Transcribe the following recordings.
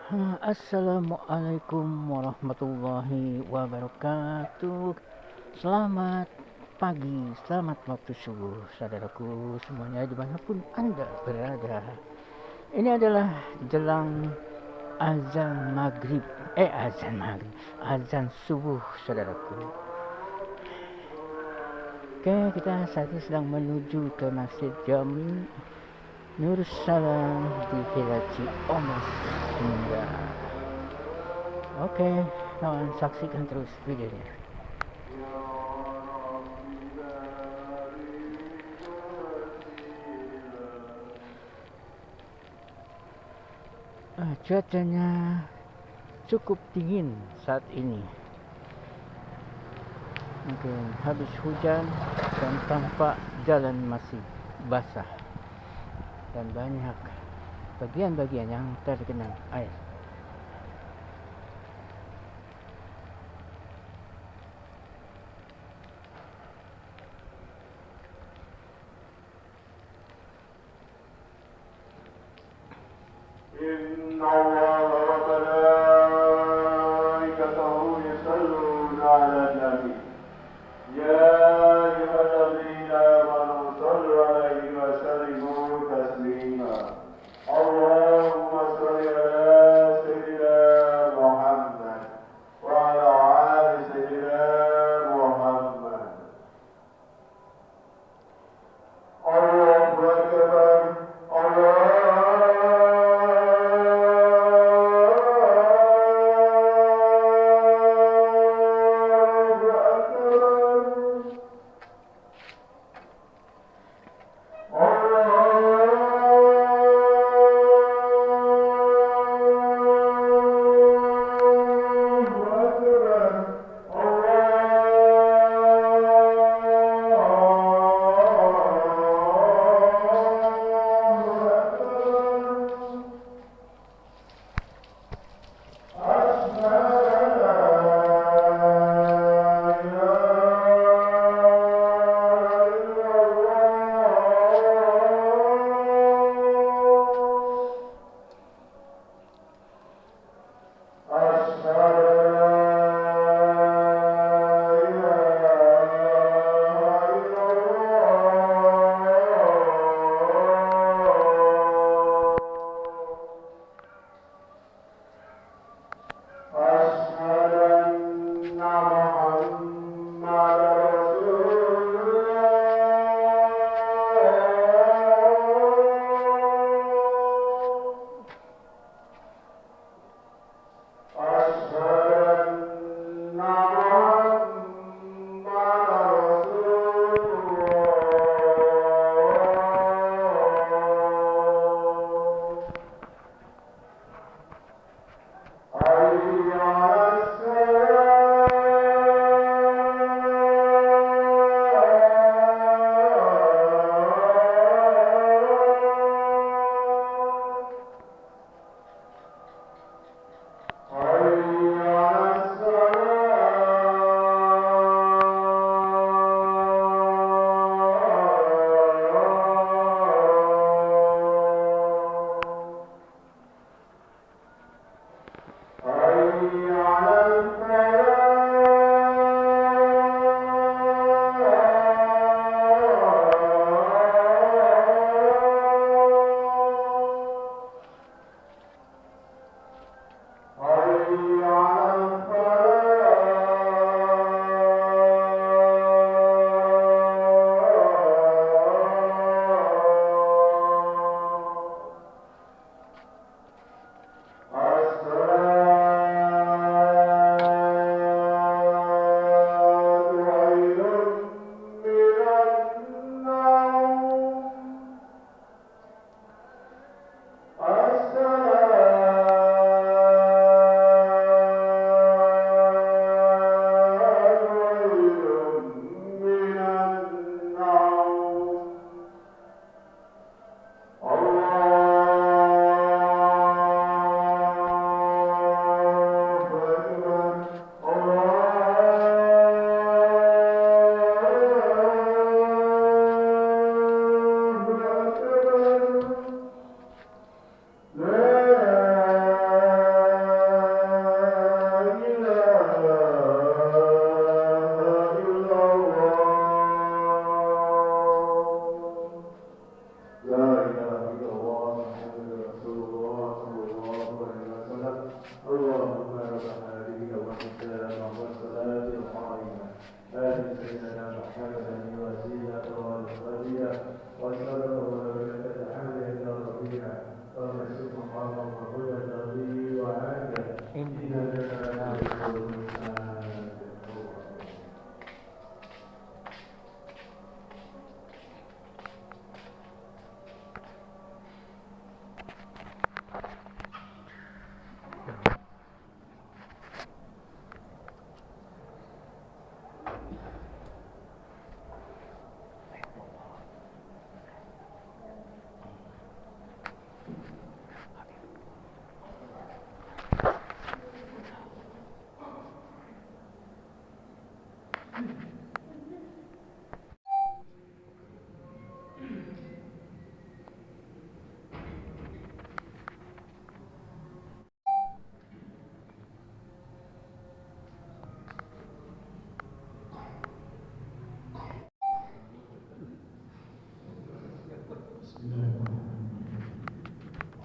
Assalamualaikum warahmatullahi wabarakatuh. Selamat pagi, selamat waktu subuh, saudaraku semuanya dimanapun Anda berada. Ini adalah jelang azan subuh, saudaraku. Oke, kita saat ini sedang menuju ke Masjid Jami Nursalam di Villa Ciamis Sunda. Oke, kawan, saksikan terus videonya. Cuacanya cukup dingin saat ini. Mungkin habis hujan dan tampak jalan masih basah dan banyak bagian-bagian yang tergenang air. إن الله وملائكته يصلون على النبي يا أيها الذين آمنوا صلوا عليه وسلموا تسليما اللهم صل على سيدنا محمد وعلى آل سيدنا محمد الله أكبر الله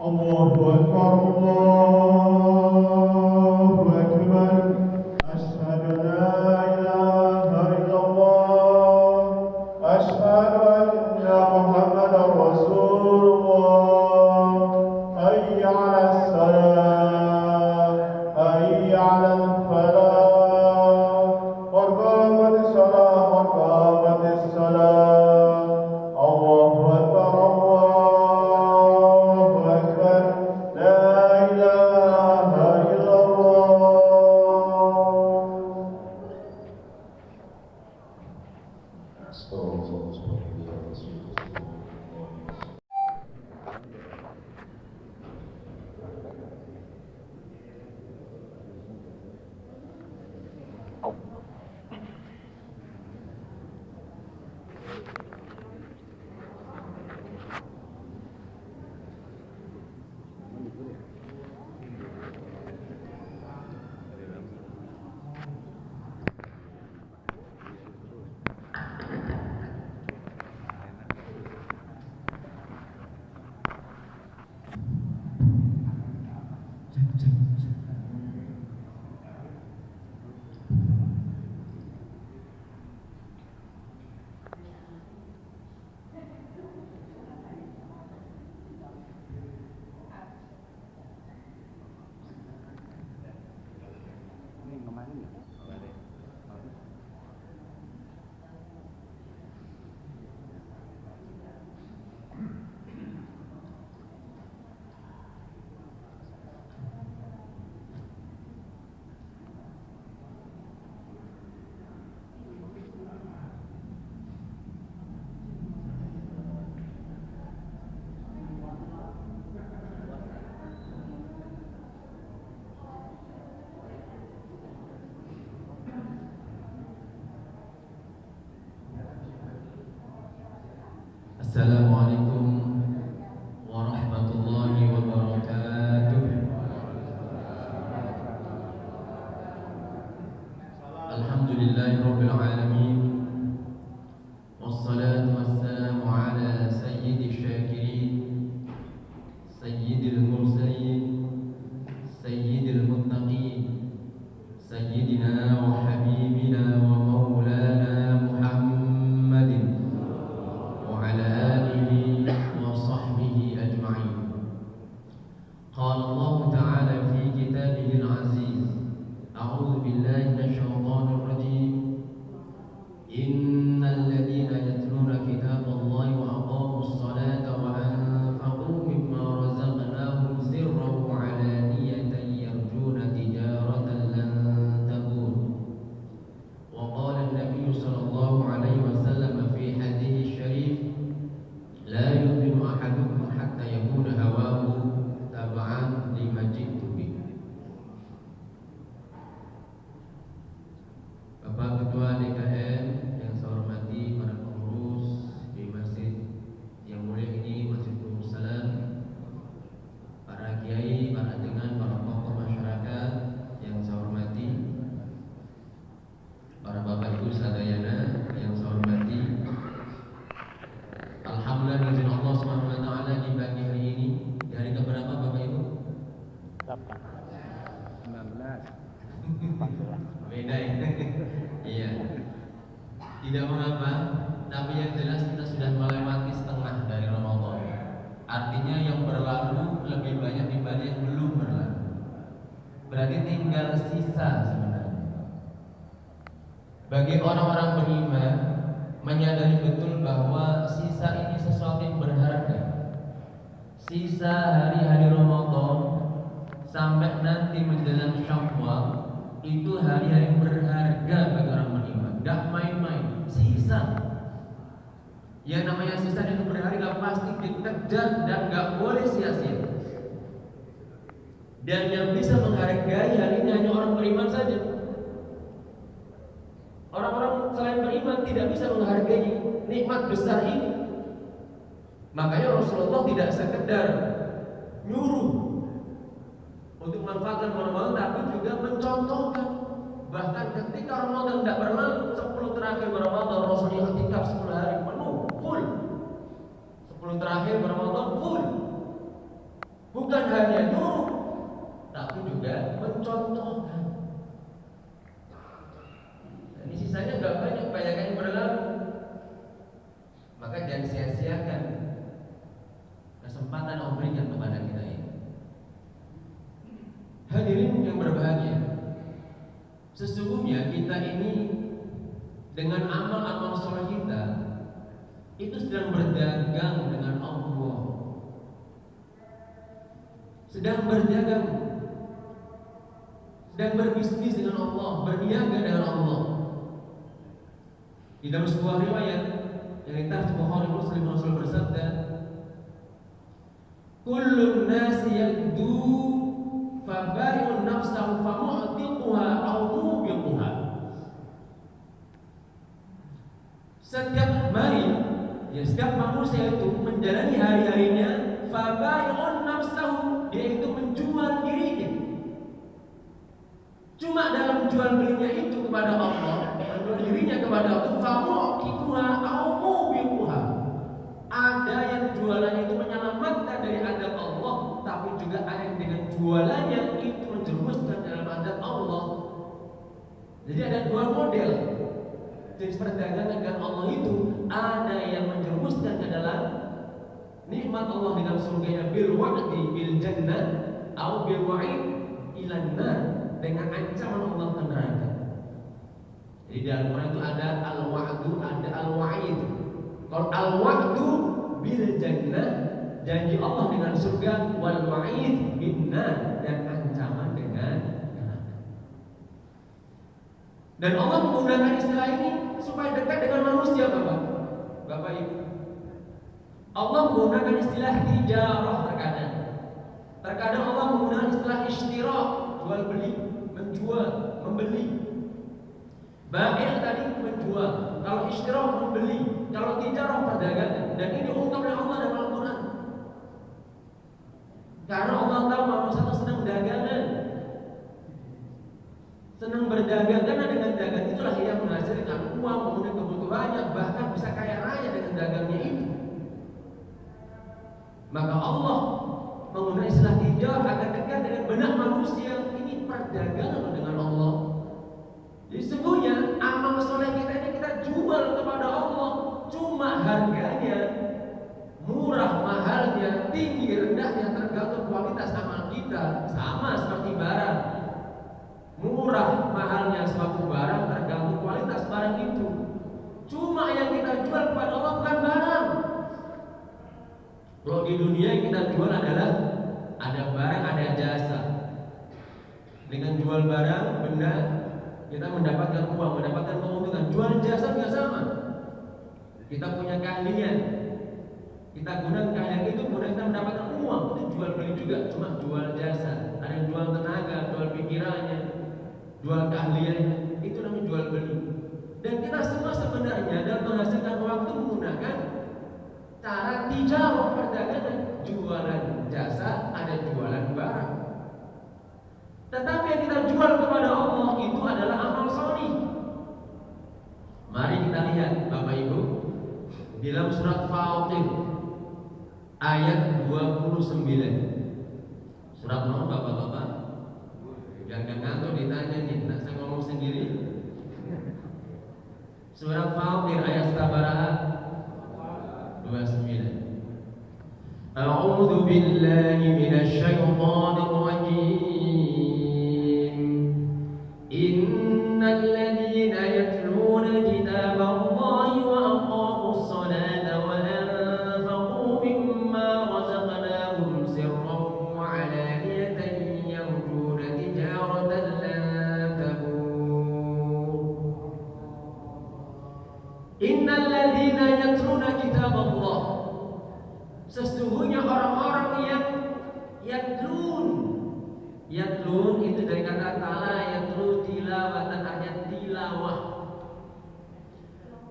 الله أكبر الله أكبر أشهد أن لا إله إلا الله أشهد أن محمدا رسول الله حي على الصلاة حي على الفلاح قد قامت الصلاة قد قامت الصلاة الله أكبر الله أكبر لا إله إلا الله Assalamualaikum warahmatullahi wabarakatuh. Alhamdulillahi rabbil alamin. Wassalatu wassalamu ala sayyidil syakirin, sayyidil mursalin, sayyidil muttaqin, sayyidina wa habibina wa maulana Muhammadin وعلى آله وصحبه أجمعين. قال الله تعالى في كتابه العزيز: أعوذ بالله من الشيطان الرجيم. إن الذين يتلون كتاب الله وأقاموا الصلاة وأنفقوا مما رزقناهم سرا وعلانية يرجون تجارة لن تبور. وقال النبي صلى الله عليه وسلم في حديث الشريف: لا يؤمن أحدكم حتى يكون هواه تبعا لما جئت به. Bapak Ketua DKM yang saya hormati, para pengurus di masjid yang mulia ini, Masjid Umum Salam, para kiai, para dengan para tokoh masyarakat yang saya hormati, para bapak ibu sadayana yang saya hormati. Alhamdulillah izin Allah Subhanahu wa taala di pagi hari ini, di hari keberapa Bapak Ibu? 19 Beda ya. Iya. Tidak mengapa, tapi yang jelas kita sudah melewati setengah dari Ramadan. Artinya yang berlalu lebih banyak dibanding yang belum berlalu. Berarti tinggal sisa sebenarnya. Bagi orang-orang beriman, menyadari betul bahwa sisa ini sesuatu yang berharga. Sisa hari-hari Ramadan sampai nanti menjelang Syawal itu hari-hari yang berharga bagi orang beriman. Gak main-main. Sisa. Yang namanya sisa itu berharga pasti dikejar dan gak boleh sia-sia. Dan yang bisa menghargai hari ini hanya orang beriman saja. Orang-orang selain beriman tidak bisa menghargai nikmat besar ini. Makanya Rasulullah tidak sekedar nyuruh untuk memanfaatkan Ramadan, tapi juga mencontohkan. Bahkan ketika Ramadan tidak berlalu, 10 terakhir Ramadan Rasulullah i'tikaf 10 hari penuh, full. 10 terakhir Ramadan full. Hadirin yang berbahagia, sesungguhnya kita ini dengan amal-amal soleh kita itu sedang berdagang dengan Allah, sedang berdagang, sedang berbisnis dengan Allah, berniaga dengan Allah. Di dalam sebuah riwayat yang diterjemahkan Bukhari Muslim, Rasul bersabda, "Kullun nasi yagdu faba'i'un nafsahu famu'tiquha aw mubiquha." Setiap hari, setiap manusia itu menjalani hari-harinya, faba'i'un nafsahu, dia itu menjual dirinya. Cuma dalam jual belinya itu kepada Allah, menjual dirinya kepada Allah, famu'tiquha aw mubiquha. Ada yang jualannya itu menyelamatkan dari azab Allah, tapi juga ada yang dengan jualannya itu menjerumuskan dalam azab Allah. Jadi ada dua model jenis perdagangan dengan Allah itu. Ada yang menjerumuskan ke dalam nikmat Allah dengan surganya bil wa'di bil jannah atau bil wa'id ilan nar, dengan ancaman Allah ke neraka. Jadi dalam Quran itu ada al-wa'du, ada al-wa'id. Kalau al-wa'du bil jannah, janji Allah dengan surga, wal wa'id bin nar, dan ancaman dengan neraka. Dan Allah menggunakan istilah ini supaya dekat dengan manusia, Bapak Ibu. Allah menggunakan istilah tijarah terkadang. Terkadang Allah menggunakan istilah istirah, jual beli, menjual, membeli. Baik tadi menjual, kalau istirah membeli, kalau tijarah perdagangan. Dan ini diungkap oleh Allah dalam Al-Quran. Karena Allah tahu manusia itu senang dagangan, senang berdagang, karena dengan dagang itulah yang menghasilkan uang, memenuhi kebutuhannya, bahkan bisa kaya raya dengan dagangnya itu. Maka Allah menggunakan istilah tijarah agar dekat dengan benak manusia. Ini perdagangan dengan Allah. Jadi sesungguhnya amal soleh kita ini kita jual kepada Allah. Cuma harganya, murah mahalnya, tinggi rendahnya tergantung kualitas amal kita. Sama seperti barang, murah mahalnya suatu barang tergantung kualitas barang itu. Cuma yang kita jual kepada Allah bukan barang. Kalau di dunia yang kita jual adalah ada barang, ada jasa. Dengan jual barang, benda, kita mendapatkan uang, mendapatkan keuntungan. Jual jasa juga sama. Kita punya keahlian, kita gunakan keahlian itu, kemudian kita mendapatkan uang. Itu jual beli juga, cuma jual jasa. Ada yang jual tenaga, jual pikirannya, jual keahliannya. Itu namanya jual beli. Dan kita semua sebenarnya dalam menghasilkan uang itu menggunakan cara tijarah, perdagangan, jualan jasa, ada jualan barang. Tetapi yang kita jual kepada Allah itu adalah amal solih. Mari kita lihat Bapak Ibu, dalam surat Fatir ayat 29. Surat mana Bapak-bapak? Jangan ngantuk ditanya nih, nak saya ngomong sendiri. Surat Fatir ayat sabaraha 29. A'udzu billahi minasy syaithanir rajim. Innal ladzina yatluna kitaballahi wa aqamus salata wa anfaqu mimma razaqnahum sirran wa 'alaniyatan yarjuna tijaratan lan tabur. Innal ladzina yatluna kitaballah, sesungguhnya orang-orang yang yatlun itu dari kata tala, yatlu tilawatan, artinya tilawah.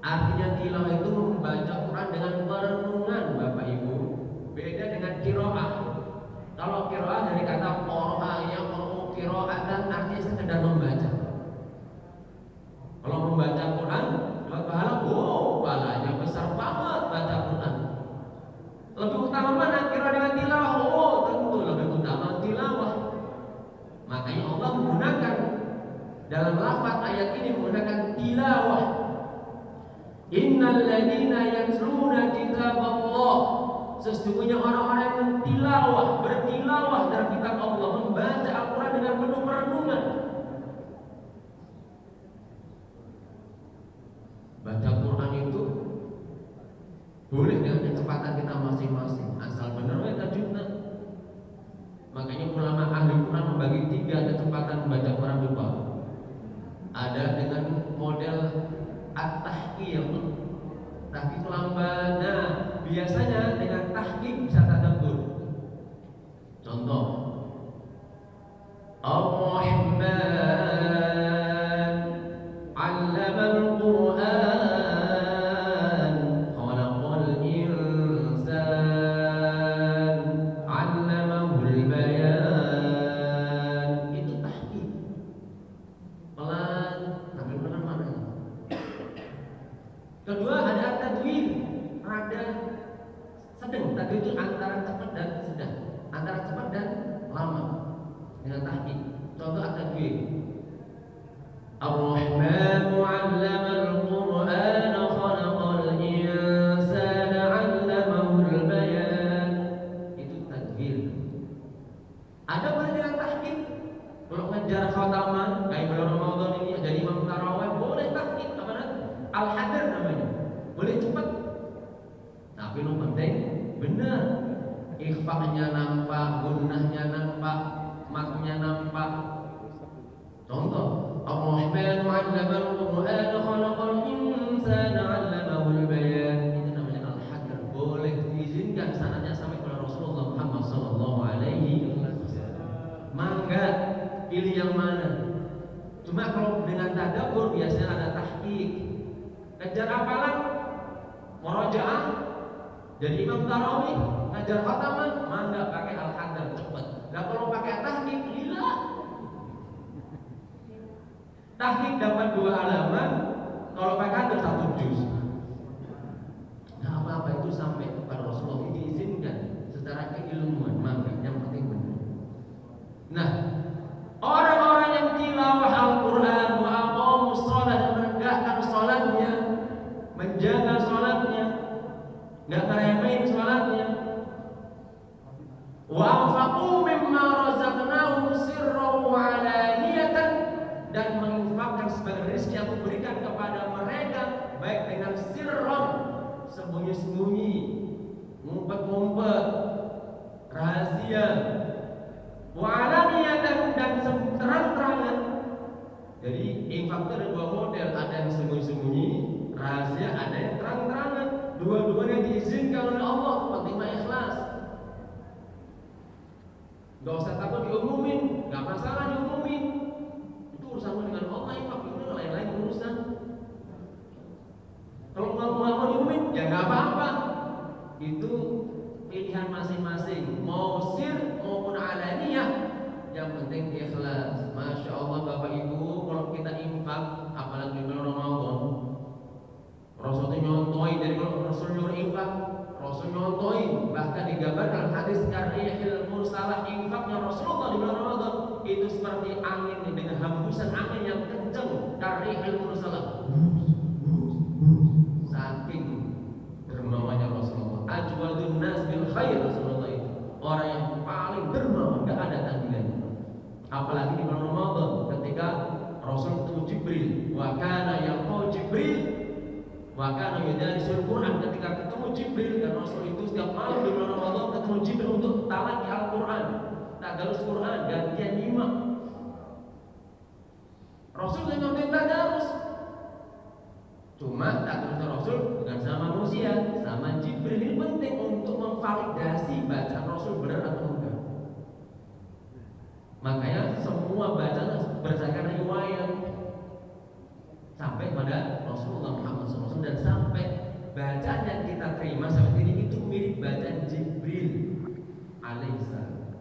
Artinya tilawah itu membaca Quran dengan perenungan, Bapak Ibu. Beda dengan qiraah. Kalau qiraah dari kata qara'a, yang mau qiraatan artinya sekedar membaca. Kalau membaca Quran dapat pahala, pahalanya besar banget baca Quran. Lebih utama mana qiraah dengan tilawah? Tentu lebih utama tilawah. Makanya Allah menggunakan dalam lafaz ayat ini menggunakan tilawah. Innal ladzina yatluna kitaballah, sesungguhnya orang-orang yang bertilawah dalam kitab Allah, membaca Al-Quran dengan boleh dengan kecepatan kita masing-masing, asal benar wae tajwidna. Makanya ulama ahli Quran membagi 3 kecepatan membaca Quran lupa. Ada dengan model at-tahqiq, tahqiq lambat. Nah, biasanya dengan tahqiq bisa tadabbur. Contoh, Ar-Rahman 'allamal Qur'an khalaqal insan 'allamahul bayan. Itu tahqiq. Pelan, tapi pelan mana? Kedua ada tajwid, rada sedang. Tajwid itu antara cepat dan sedang, antara cepat dan lama dengan tahqiq. Contoh at-tajwid. Ar-Rahmanu 'allamal Qur'ana khalaqal insana 'allamahul bayan. Itu tajwid. Ada boleh dengan tahqiq. Kalau ngejar khataman kayak bulan Ramadan ini jadi imam tarawih boleh tahqiq, apa namanya? Al-hadar namanya. Boleh cepat. Tapi yang penting benar. Ikhfa'nya nampak, gunnahnya nampak, matnya nampak. Contoh, Ar-Rahmanu 'allamal Qur'ana khalaqal insana 'allamahul bayan. Itu namanya al-hadar. Boleh diizinkan sanadnya sampai kepada Rasulullah Muhammad sallallahu alaihi wasallam. Mangga pilih yang mana. Cuma kalau dengan tadabbur biasanya ada tahqiq. Kejar hafalan, murajaah, jadi imam tarawih, ngajar khataman, mangga pakai al-hadar cepat. Nah kalau pakai tahqiq gila. Tahqiq dapat 2 halaman, kalau pakai hadar 1 juz. Nah apa-apa itu sampai kepada Rasulullah diizinkan secara keilmuan, mangga yang penting benar. Nah, orang-orang yang tilawah Al-Quran wa aqamus shalah dan menegakkan salatnya, menjaga salatnya, enggak ngeremehin salatnya, wa anfaqu mimma razaqnahum sirran wa alaniyatan, dan menginfakkan sebagian rezeki yang aku berikan kepada mereka baik dengan sirran, sembunyi-sembunyi, ngumpet-ngumpet, rahasia, wa alaniyatan, dan terang-terangan. Jadi infak itu ada 2 model, ada yang sembunyi-sembunyi, rahasia, ada yang terang-terangan. Dua-duanya diizinkan oleh Allah, penting mah ikhlas. Gak usah takut diumumin, gak masalah diumumin. Itu urusanmu dengan Allah, infak itu lain-lain urusan. Kalau mau diumumin, ya gak apa-apa. Itu pilihan masing-masing, mau sir maupun alaniyah, yang penting ikhlas. Masya Allah Bapak Ibu, kalau kita infak, apalagi bulan Ramadan, Rasul itu nyontoin dari Rasul nyuruh infak, Rasul nyontoin, bahkan digambarkan hadis karihil mursalah, infaknya Rasulullah di bulan Ramadan itu seperti angin dengan hembusan angin yang kencang, karihil mursalah, saking dermawanya Rasulullah. Ajwadun nas bil khair Rasulullah itu orang yang paling dermawan, gak ada tandingannya. Apalagi di bulan Ramadan ketika Rasul ketemu Jibril, wa kana yalqa Jibril wa kana yudarisul Quran. Ketika ketemu Jibril, dan Rasul itu setiap malam di bulan Ramadan ketemu Jibril untuk talaki Al-Quran, tadarus Quran, gantian nyimak. Rasul yang nyontek tadarus. Cuma tadarusnya Rasul bukan sama manusia, sama Jibril. Ini penting untuk memvalidasi bacaan Rasul benar atau enggak. Makanya semua bacaan berdasarkan riwayat sampai pada Rasulullah Muhammad SAW, dan sampai bacaan yang kita terima sampai ini itu mirip bacaan Jibril alaihissalam.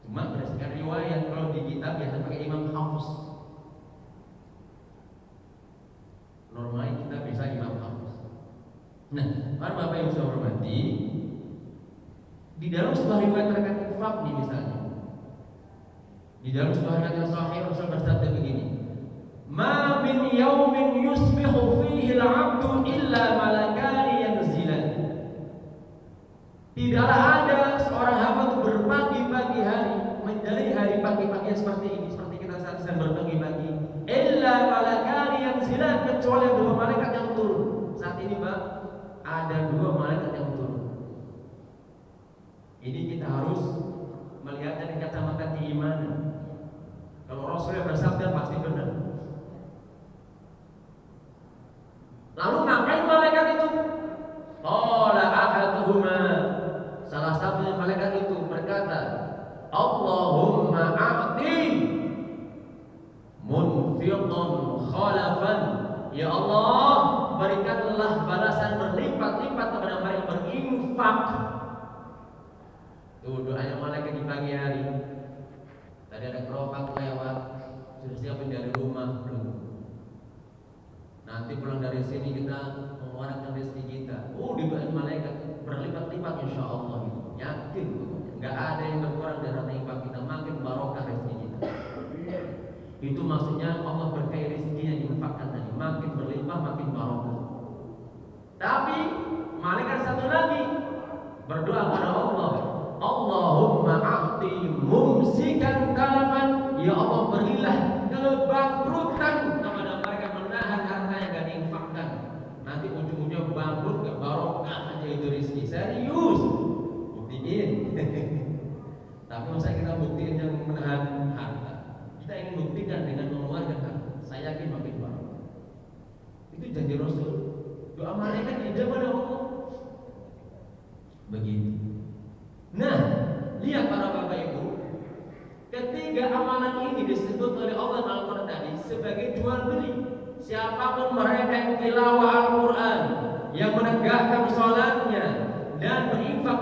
Cuma berdasarkan riwayat. Kalau di kitab biasa pakai imam hafuz. Normalnya kita bisa imam hafuz. Nah, para bapak yang saya hormati, di dalam sebuah riwayat terkait infak nih misalnya, di dalam sebuah riwayat yang sahih Rasul bersabda begini, ma min yaumin yusbihu fihi al-'abdu illa malakani yanzilan. Tidaklah ada seorang hamba itu berpagi-pagi hari, menjalani hari pagi-pagi seperti ini, seperti kita saat sedang berpagi-pagi, illa malakani yanzilan, kecuali 2 malaikat yang turun. Saat ini Pak, ada 2 malaikat yang turun. Ini kita harus melihat dari kacamata keimanan. Kalau Rasulullah bersabda pasti benar. Lalu ngapain malaikat itu? Qala ahaduhuma, salah satu malaikat itu berkata, Allahumma a'ti munfiqan khalafan. Ya Allah, berikanlah balasan berlipat-lipat kepada mereka yang berinfak. Tuh doanya malaikat di pagi hari. Tadi ada gerobak lewat, sudah siapin dari rumah belum. Nanti pulang dari sini kita mengeluarkan rezeki kita. Didoain malaikat berlipat-lipat insya Allah. Yakin, nggak ada yang berkurang dari harta infak kita. Makin barokah rezeki kita. Itu maksudnya Allah berkahi rezeki yang diinfakkan tadi. Makin berlimpah, makin barokah. Tapi malaikat satu lagi berdoa kepada Allah, Allahumma a'ti mumsikan talafan. Ya Allah, berilah kebangkrutan kepada mereka menahan harta yang gak diinfakkan. Nanti ujung-ujungnya bangkrut, gak barokah aja itu rezeki. Serius, buktiin. Tapi masa kita buktiin yang menahan harta? Kita ingin buktikan dengan mengeluarkan harta. Saya yakin makin barokah. Itu janji Rasul. Doa malaikat dijawab oleh Allah. Begitu. Nah, lihat para bapak ibu, ketiga amalan ini disebut oleh Allah dalam Al-Quran tadi sebagai jual beli. Siapapun mereka yang tilawah Al-Quran, yang menegakkan sholatnya dan berinfak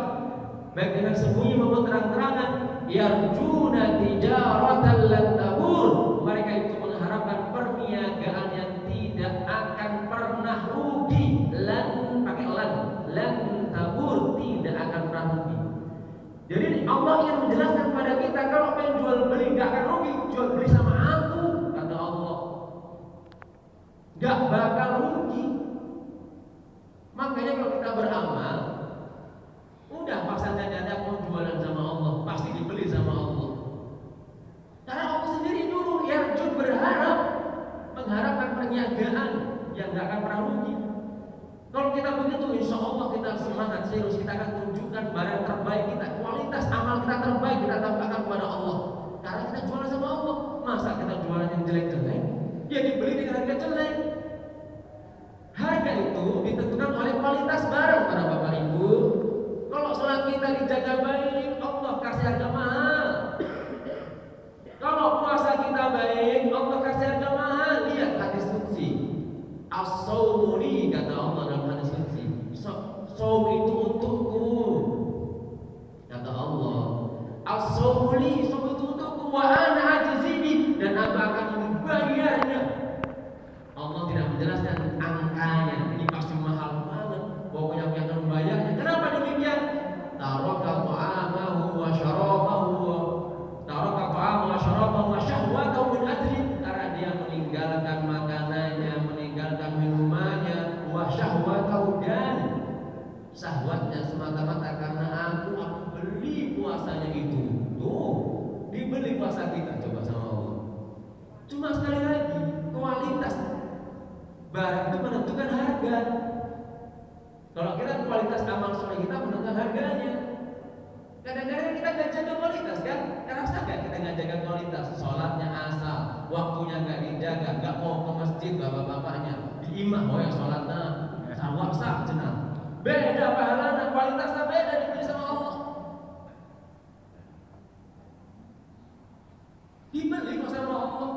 baik dengan sembunyi maupun terang-terangan, yarjuna tijaratan lan tabur, mereka itu mengharapkan perniagaan yang tidak akan pernah rugi. Lan pakai lan tabur, tidak akan pernah rugi. Jadi Allah yang menjelaskan pada kita kalau pengen jual beli gak akan rugi, jual beli sama aku, kata Allah, gak bakal rugi. Makanya kalau kita beramal, udah pasangkan dada mau jualan sama Allah, pasti dibeli sama Allah. Karena Allah sendiri dulu yarjun berharap, mengharapkan perniagaan yang gak akan pernah rugi. Kalau kita begitu, insya Allah kita semangat serius, kita akan tunjukkan barang terbaik kita, kualitas amal kita terbaik kita tambahkan kepada Allah. Karena kita jualan sama Allah. Masa kita jualan yang jelek-jelek? Ya dibeli dengan harga jelek. Harga itu ditentukan oleh kualitas barang para bapak ibu. Kalau sholat kita dijaga baik, Allah kasih harga mahal. Kalau puasa kita baik, Allah kasih harga mahal. Lihat hadis qudsi. As-shaumu li, kata Allah dalam hadis qudsi. Shaum itu untukku, kata Allah. As-shaumu li, shaum itu untukku, wa ana ajzihi, dan aku akan membayarnya. Allah tidak menjelaskan angkanya. Ini pasti mahal banget. Pokoknya yang akan membayarnya. Kenapa demikian? Taraka ta'amahu wa syarabahu wa syahwatahu min ajli, karena dia meninggalkan makanannya, meninggalkan minumannya, wa syahwatahu, dan syahwatnya semata-mata karena aku beli puasanya itu. Tuh, dibeli puasa kita coba sama Allah. Cuma sekali lagi, kualitas barang itu menentukan harga. Kalau kita kualitas amal soleh kita menentukan harganya. Kadang-kadang kita nggak jaga kualitas kan? Karena gak kita nggak jaga kualitas, sholatnya asal, waktunya nggak dijaga, nggak mau ke masjid bapak-bapaknya, di imam oh ya sholatnya sawak sah jenah. Beda pahalanya, kualitasnya beda dibeli sama Allah. Dibeli kok sama Allah.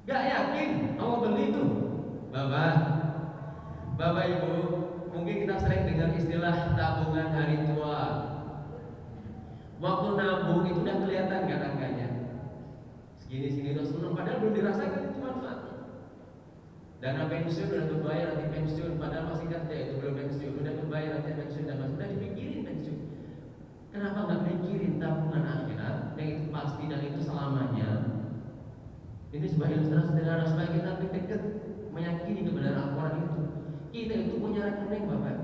Gak yakin Allah beli itu, Bapak Ibu, mungkin kita sering dengar istilah tabungan hari tua. Waktu nabung itu udah kelihatan kan angkanya, segini terus seneng, padahal belum dirasakan itu manfaatnya. Dana pensiun udah kebayar nanti pensiun, padahal masih kerja itu belum pensiun, udah kebayar nanti pensiun dan masih udah dipikirin pensiun. Kenapa nggak mikirin tabungan akhirat yang itu pasti dan itu selamanya? Ini sebuah ilustrasi sederhana supaya kita lebih dekat meyakini kebenaran Al-Quran itu. Kita itu punya rekening Bapak.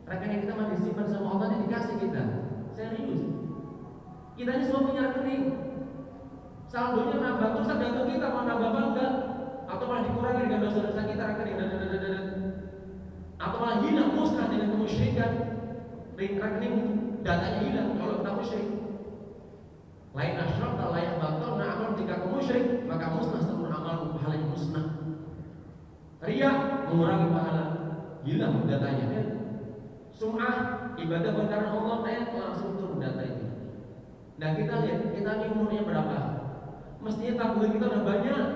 Rekening kita masih disimpan sama Allah, ini dikasih kita. Serius. Kita ini semua punya rekening. Saldonya nambah, terus tergantung kita mau nambah apa enggak, atau malah dikurangi dengan dosa-dosa kita rekening. atau malah hilang, musnah dengan kemusyrikan. Rekening itu datanya hilang kalau kita musyrik. Lain asyrak layak batal amal, jika kamu musyrik maka musnah seluruh amal, pahalanya musnah. Riya mengurangi pahala, hilang datanya kan. Sum'ah ibadah karena Allah langsung turun data itu. Nah kita lihat, kita ini umurnya berapa? Mestinya tabungan kita udah banyak.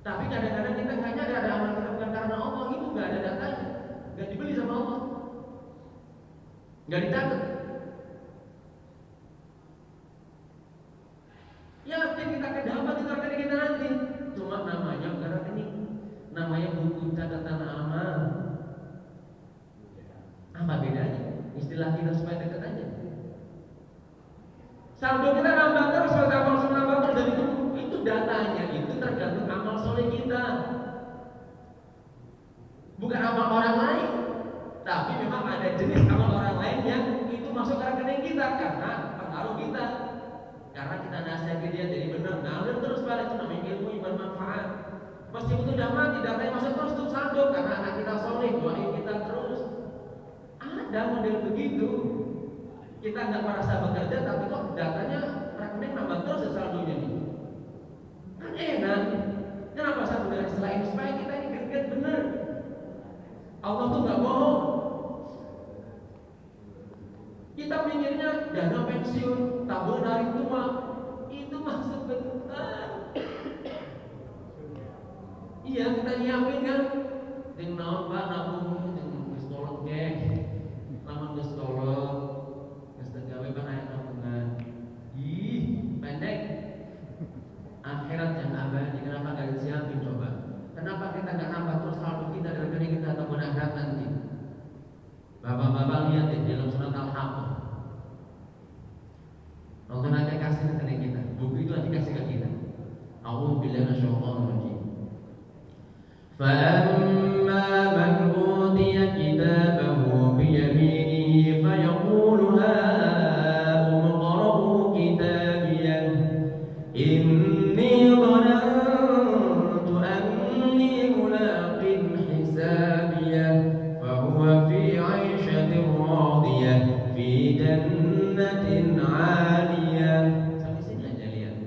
Tapi kadang-kadang kita nggak nyadar ada amal kita bukan karena Allah, itu nggak ada datanya, nggak dibeli sama Allah, nggak dicatat. Yakin kita kedapat itu rekening kita nanti. Cuma namanya bukan rekening, namanya buku catatan amal. Apa bedanya? Istilah kita supaya dekat aja. Saldo kita nambah terus, amal soleh nambah terus, dan itu datanya itu tergantung amal soleh kita, bukan amal orang lain. Tapi memang ada jenis amal orang lain yang itu masuk ke rekening kita karena pengaruh kita, karena kita nasihati dia jadi benar, ngalir terus pada itu namanya ilmu yang bermanfaat. Meskipun sudah mati, datanya masuk terus tuh saldo karena anak kita soleh, doain kita terus. Ada model begitu. Kita nggak merasa bekerja, tapi kok datanya rekening nambah terus saldonya nih. Kan enak. Kenapa satu dari setelah ini supaya kita ini gerget bener. Allah tuh nggak bohong. Kita mikirnya dana pensiun, tabungan hari tua, itu mah sebentar. Iya kita nyiapin kan, dengan pak nabung, dengan pistolot geng, laman pistolot, gawe ban ayat tabungan. Ih pendek. Akhirat yang abadi, kenapa gak disiapin coba? Kenapa kita gak nambah terus saldo kita dari rekening kita ataupun akhirat nanti? Bapak-bapak lihat di dalam surat Al-Haqqah. Allah nanti kasih rekening kita, buku itu nanti kasih ke kita. A'udzu billahi minasyaitonir rajim. Fa'amma man utiya kitabahu biyaminihi fayaqulu ha'um iqra'u kitabiyah inni dhanantu anni mulaqin hisabiyah fahuwa fi 'aishatin radiyah fi jannatin 'aliyah. Sampai sini aja lihat.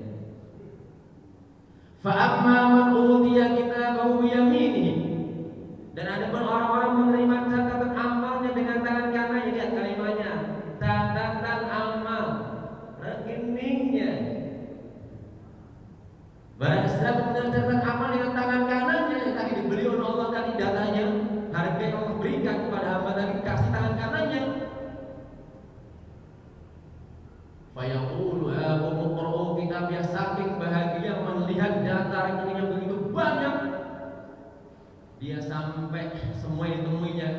Fa'amma man utiya kitabahu biyaminihi, dan ada pun orang-orang menerima catatan amalnya dengan tangan kanannya. Lihat kalimatnya, catatan amal, rekeningnya. Barang siapa menerima catatan amal dengan tangan kanannya, yang tadi dibeli oleh Allah tadi datanya, harga yang Allah berikan kepada hamba tadi kasih tangan kanannya. Fayaqulu ha'um iqra'u kitabiyah, saking bahagia melihat data rekeningnya begitu banyak. Dia sampai semua yang ditemuinya.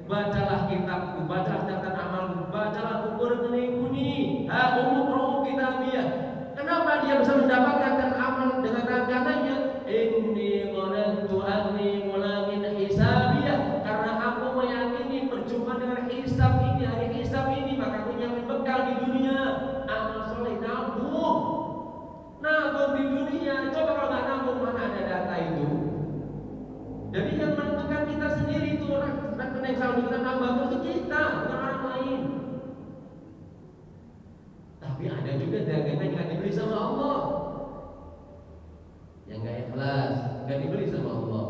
Bacalah kitabku, bacalah catatan amalku, bacalah buku rekeningku nih. Ha'um iqra'u kitabiyah. Kenapa dia bisa mendapatkan catatan amal dengan tangan kanannya? Inni dhanantu anni mulaqin hisabiyah, karena aku meyakini perjumpaan dengan hisab ini, hari hisab ini, maka aku nyiapin bekal di dunia. Amal soleh nabung di dunia. Coba kalau nggak nabung, mana ada data itu? Jadi yang menentukan kita sendiri itu, rekening saldo kita nambah terus kita, bukan orang lain. Tapi ada juga dagangan yang nggak dibeli sama Allah, yang nggak ikhlas, nggak dibeli sama Allah.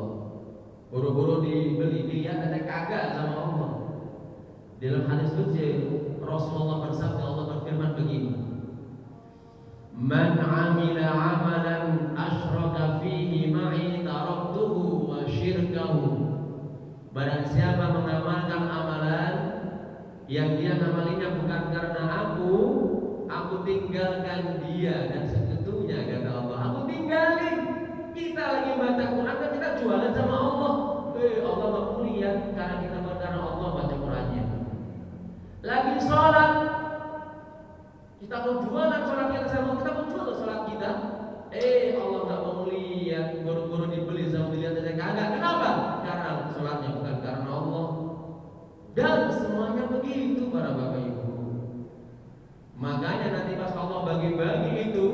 Buru-buru dibeli, dia ada kagak sama Allah. Dalam hadis qudsi Rasulullah bersabda, Allah berfirman begini, man amila amalan asyraka fihi ma'i taraktuhu wa syirkahu. Barang siapa mengamalkan amalan yang dia ngamalinya bukan karena aku tinggalkan dia dan sekutunya, kata Allah. Aku tinggalin. Kita lagi baca Quran kan kita jualan sama Allah. Allah gak mau lihat karena kita karena Allah baca Qurannya. Lagi sholat, kita mau jualan sholat kita sama, kita mau jual sholat kita. Allah gak mau lihat, buru-buru dibeli sama dilihat aja kagak. Kenapa? Karena sholatnya bukan karena Allah. Dan semuanya begitu para bapak ibu. Makanya nanti pas Allah bagi-bagi itu,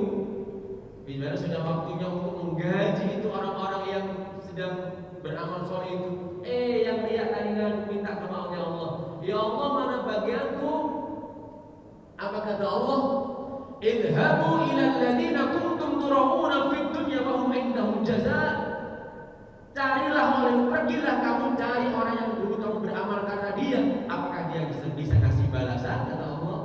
bila sudah waktunya untuk menggaji itu orang-orang yang sedang beramal soleh itu, Yang riak tadi kan minta ke Allah, ya Allah, ya Allah mana bagianku? Apa kata Allah? Idhabu ila alladziina kuntum turauna fid dunya wa hum indahum jazaa. Pergilah kamu cari orang yang dulu kamu beramal karena dia. Apakah dia bisa kasih balasan? Kata Allah.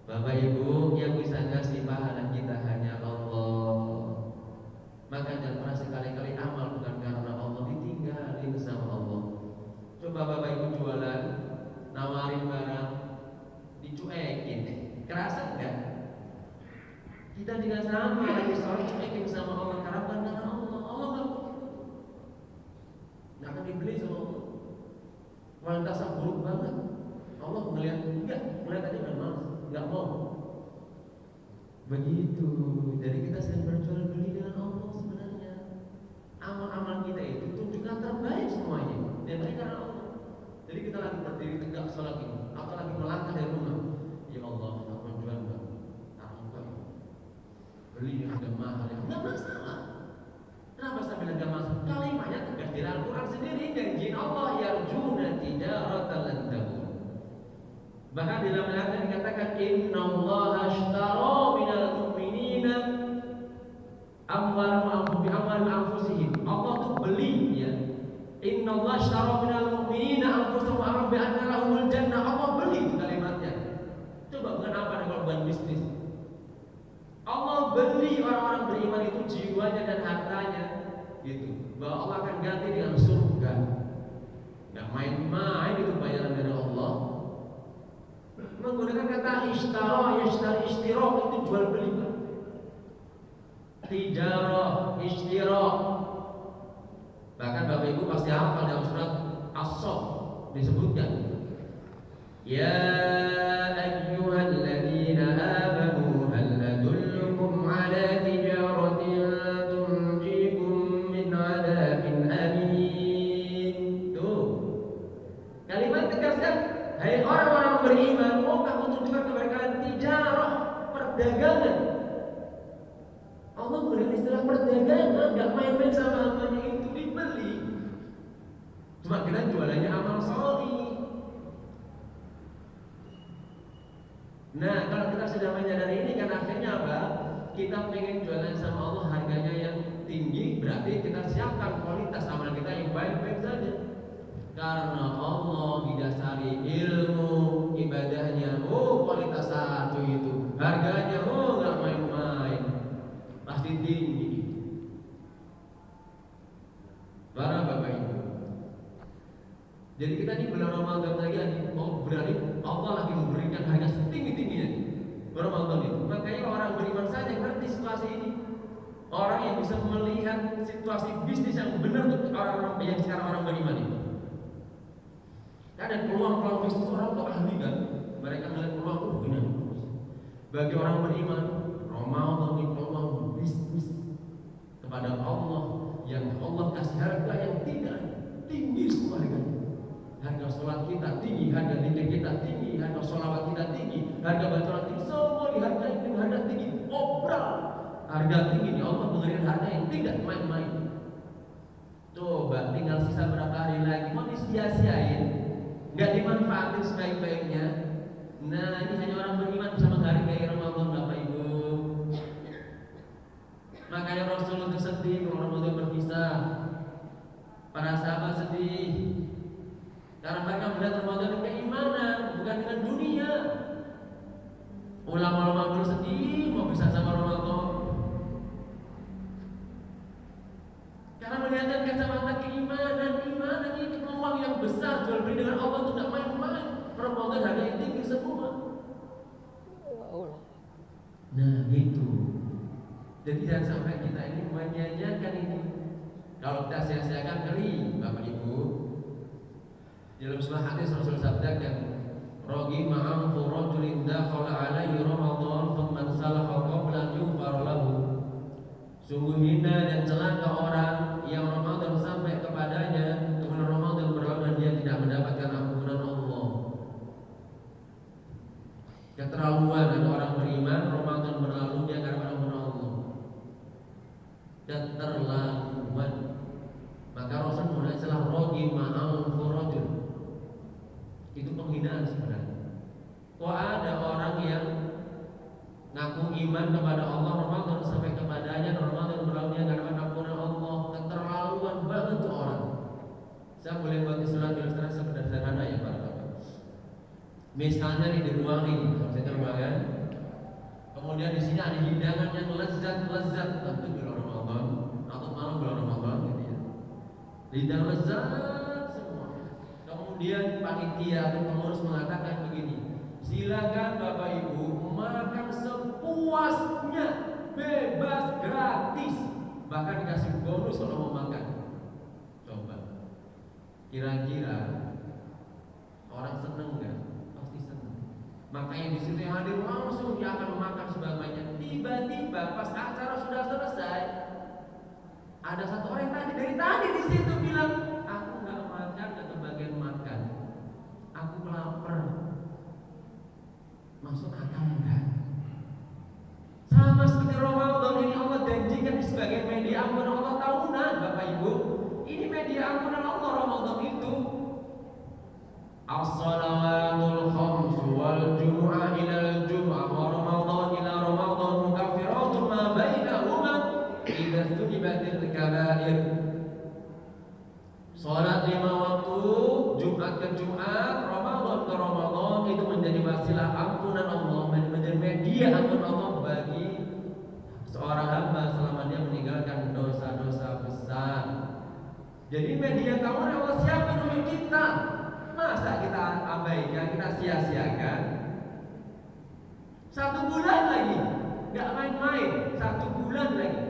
Bapak Ibu, yang bisa kasih pahala kita hanya Allah. Maka jangan pernah sekali-kali amal bukan karena Allah, ditinggalin sama Allah. Coba Bapak Ibu jualan, nawarin barang, dicuekin, kerasa enggak? Kita juga sama, lagi soal cuekin sama Allah karena Allah. Allah nggak akan dibeli sama Allah. Kualitasnya buruk banget. Allah melihat enggak, melihat aja udah malas, nggak mau. Begitu. Jadi kita sering berjual beli dengan Allah sebenarnya. Amal-amal kita itu tunjukkan terbaik semuanya. Dan baik karena Allah. Jadi kita lagi berdiri tegak sholat ini, atau lagi melangkah dari rumah. Ya Allah, aku jual enggak? Taruh beli dengan harga mahal yang enggak masalah. Kenapa sampai harga mahal? Kalimatnya tegas di Al-Quran sendiri. Janjiin Allah yarjuna tijaratan lan tabur. Bahkan di dalam ayat yang dikatakan innallaha ashtara minal mu'minina amwalahum bi anfusihim. Allah tuh beli ya. Innallaha ashtara minal mu'minina anfusahum bi anna lahumul jannah. Allah beli itu kalimatnya. Coba bukan apa nih kalau bukan bisnis. Allah beli orang-orang beriman itu jiwanya dan hartanya gitu. Bahwa Allah akan ganti dengan surga. Nggak main-main itu bayaran dari Allah. Menggunakan kata ishtara, yashtari, istirah itu jual beli Pak. Tijarah, istirah. Bahkan Bapak Ibu pasti hafal dalam surat As-Saff disebutkan ya ayyuhalladzina amanu hal adullukum ala tijaratin tunjikum min adzabin alim. Tuh kalimat tegas kan? Hai orang-orang beriman, mau kamu tunjukkan kepada kalian tijarah, perdagangan. Allah memberikan istilah perdagangan, nggak main-main sama hambanya itu dibeli. Cuma kita jualannya amal sholih. Nah, kalau kita sudah menyadari ini kan akhirnya apa? Kita pengen jualan sama Allah harganya yang tinggi, berarti kita siapkan kualitas amal kita yang baik-baik saja. Karena Allah didasari ilmu ibadahnya, kualitas satu itu, harganya nggak main-main, pasti tinggi. Para Bapak Ibu, jadi kita di bulan Ramadan lagi, berarti Allah lagi memberikan harga setinggi-tingginya Ramadan itu. Makanya orang beriman saja ngerti situasi ini. Orang yang bisa melihat situasi bisnis yang benar untuk orang-orang yang sekarang orang beriman itu. Ada peluang-peluang bisnis orang itu ahli kan. Mereka melihat peluang ini. Bagi orang beriman, Ramadan ini peluang bisnis kepada Allah yang Allah kasih harga yang tidak tinggi semua harganya. Harga sholat kita tinggi, harga zikir kita tinggi, harga sholawat kita tinggi, harga bacaan tinggi, semua dihargai dengan harga tinggi. Obral harga tinggi ini Allah memberikan harga yang tidak main-main. Coba tinggal sisa berapa hari lagi mau disia-siain? Nggak dimanfaatin sebaik-baiknya. Nah, ini hanya orang beriman bisa menghargai Ramadan Bapak Ibu. Makanya Rasul itu sedih kalau Ramadan berpisah. Para sahabat sedih karena mereka melihat Ramadan dengan keimanan, bukan dengan dunia. Ulama-ulama dulu sedih mau pisah sama Ramadan karena melihatkan kacamata keimanan. Imanan ini peluang yang besar, jual beli dengan Allah itu tidak main-main. Ramadan harga yang tinggi semua. Nah gitu. Jadi jangan sampai kita ini menyanyiakan ini. Kalau kita sia-siakan kali Bapak Ibu. Di dalam sebuah hadis Rasul sabdakan, "Ragi ma'am rajulin dakhala alaihi Ramadan thumma salaha qabla yufar lahu." Sungguh hina dan celaka orang yang Ramadan sampai kepadanya, kemudian Ramadan berlalu dan dia tidak mendapatkan ampunan Allah. Keterlaluan ada orang beriman, Ramadan berlalu dia akan dapat ampunan Allah. Keterlaluan. Maka Rasul mulai istilah penghinaan sebenarnya. Kok ada orang yang ngaku iman kepada Allah, Ramadan sampai kepadanya, Ramadan berlalu dia nggak dapat ampunan Allah, keterlaluan banget tuh orang. Saya boleh buat ilustrasi sederhana ya para bapak. Misalnya nih di ruang ini, saya terbayang. Kemudian di sini ada hidangan yang lezat, tentu bulan Ramadan atau malam bulan Ramadan gitu ya. Hidangan lezat semua. Kemudian panitia atau pengurus mengatakan begini, silakan Bapak Ibu makan sepuasnya, bebas, gratis, bahkan dikasih bonus kalau mau makan. Coba, kira-kira orang seneng nggak? Pasti seneng. Makanya di situ yang hadir langsung dia akan makan sebagainya. Tiba-tiba pas acara sudah selesai, ada satu orang yang dari tadi di situ bilang, aku nggak makan, nggak kebagian makan, aku lapar. Masuk akal enggak? Sama seperti Ramadan ini Allah janjikan sebagai media ampunan Allah tahunan, Bapak Ibu. Ini media ampunan Allah Ramadan itu. As-salawatul khams wal jumu'ah ila al-jumu'ah wa Ramadan ila Ramadan mukaffiratun ma bainahuma idza tujibatil kabair. Salat 5 waktu, Jumat ke Jumat, Ramadan ke Ramadan itu menjadi wasilah ampunan Allah, menjadi media ampunan Allah bagi seorang hamba selama dia meninggalkan dosa-dosa besar. Jadi media tahunan Allah siapkan untuk kita. Masa kita abaikan, kita sia-siakan? 1 bulan lagi, nggak main-main, 1 bulan lagi.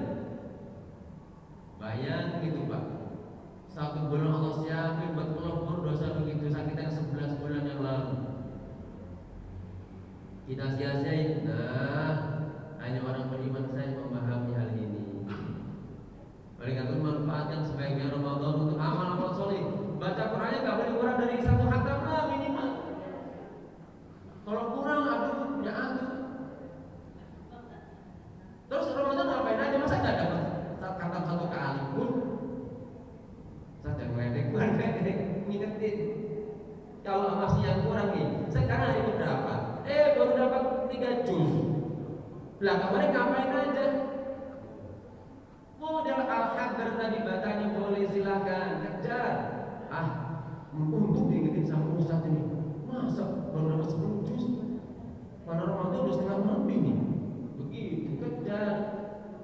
Bayang gitu Pak, 1 bulan Allah siapin buat pelopor dosa begitu dosa kita yang 11 bulan yang lalu. Kita sia-siain. Nah, hanya orang beriman saja memahami hal ini. Oleh karena itu manfaatkan sebaiknya Ramadan untuk amal-amal soleh. Baca Qurannya nggak boleh kurang dari 1 khatam lah minimal. Kalau kurang, aduh, ya aduh. Terus Ramadan ngapain aja? Masa nggak dapat khatam 1 kali pun? Saya ngeledek, ngingetin. Kalau masih yang kurang nih, sekarang hari berapa? Baru dapat 3 juz. Lah kemarin ngapain aja? Mau jalan Al-Qadar tadi bacanya boleh silakan kejar. Untung diingetin sama Ustaz ini. Masa baru dapat 10 juz? Pada Ramadan udah setengah mati nih. Begitu kejar.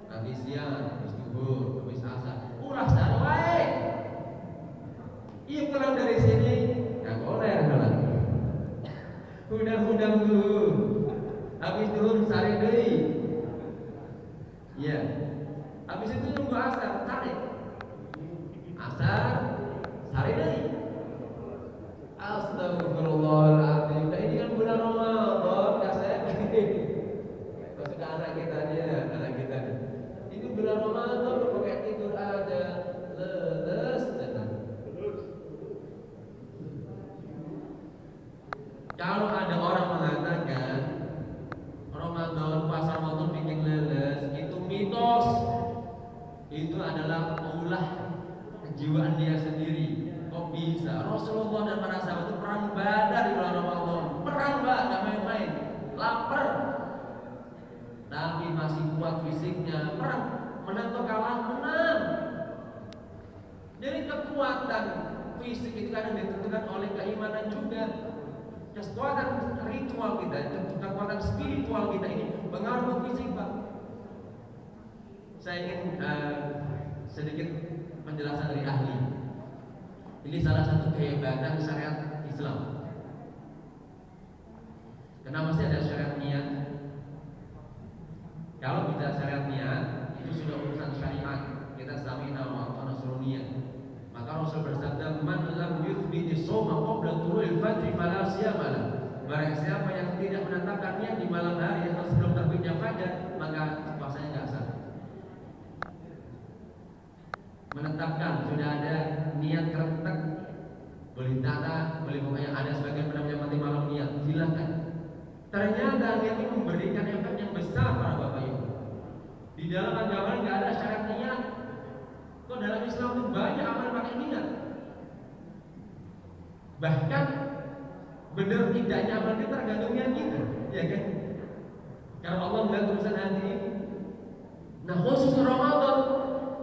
Habis siang, habis zuhur, habis asar, ulah sana wae. Iya pulang dari sini, nggak boleh jalan. Udah dulu. Habis zuhur sare deui. Iya. Habis itu nunggu asar, tarik. Asar, sare deui. Astagfirullahaladzim. Nah, ini kan bulan Ramadan, kasih. Maksudnya anak kita nih. Itu bulan Ramadan lu pakai tidur aja, leles. Kalau ada orang mengatakan Ramadan, puasa Ramadan bikin leles, itu mitos. Itu adalah ulah kejiwaan dia sendiri. Kok bisa? Rasulullah dan para sahabat itu perang Badar di bulan Ramadan. Perang Badar, main-main, lapar, tapi masih kuat fisiknya. Perang, menang atau kalah, menang. Jadi kekuatan fisik itu kadang ditentukan oleh keimanan juga. Kekuatan ritual kita, kekuatan spiritual kita ini pengaruh ke fisik Pak. Saya ingin sedikit penjelasan dari ahli. Ini salah satu kehebatan syariat Islam. Kenapa sih ada syariat niat? Kalau kita syariat niat, itu sudah urusan syariat. Kita sami'na wa ata'na suruh niat. Maka Rasul bersabda, "Man lam yuthbiti shauma qabla tulu'il fajri fala siyama lahu." Barang siapa yang tidak menetapkan niat di malam hari atau sebelum terbitnya fajar, maka puasanya enggak sah. Menetapkan sudah ada niat kerentek, boleh tata, boleh pokoknya ada sebagian penamanya mati malam niat, silakan. Ternyata niat ini memberikan efek yang besar para bapak ibu. Di dalam agama nggak ada syarat niat. Kok dalam Islam itu banyak amal pakai niat. Bahkan benar tidaknya amal kita tergantung niat kita, ya kan? Karena Allah melihat tulisan hati ini. Nah, khusus Ramadan,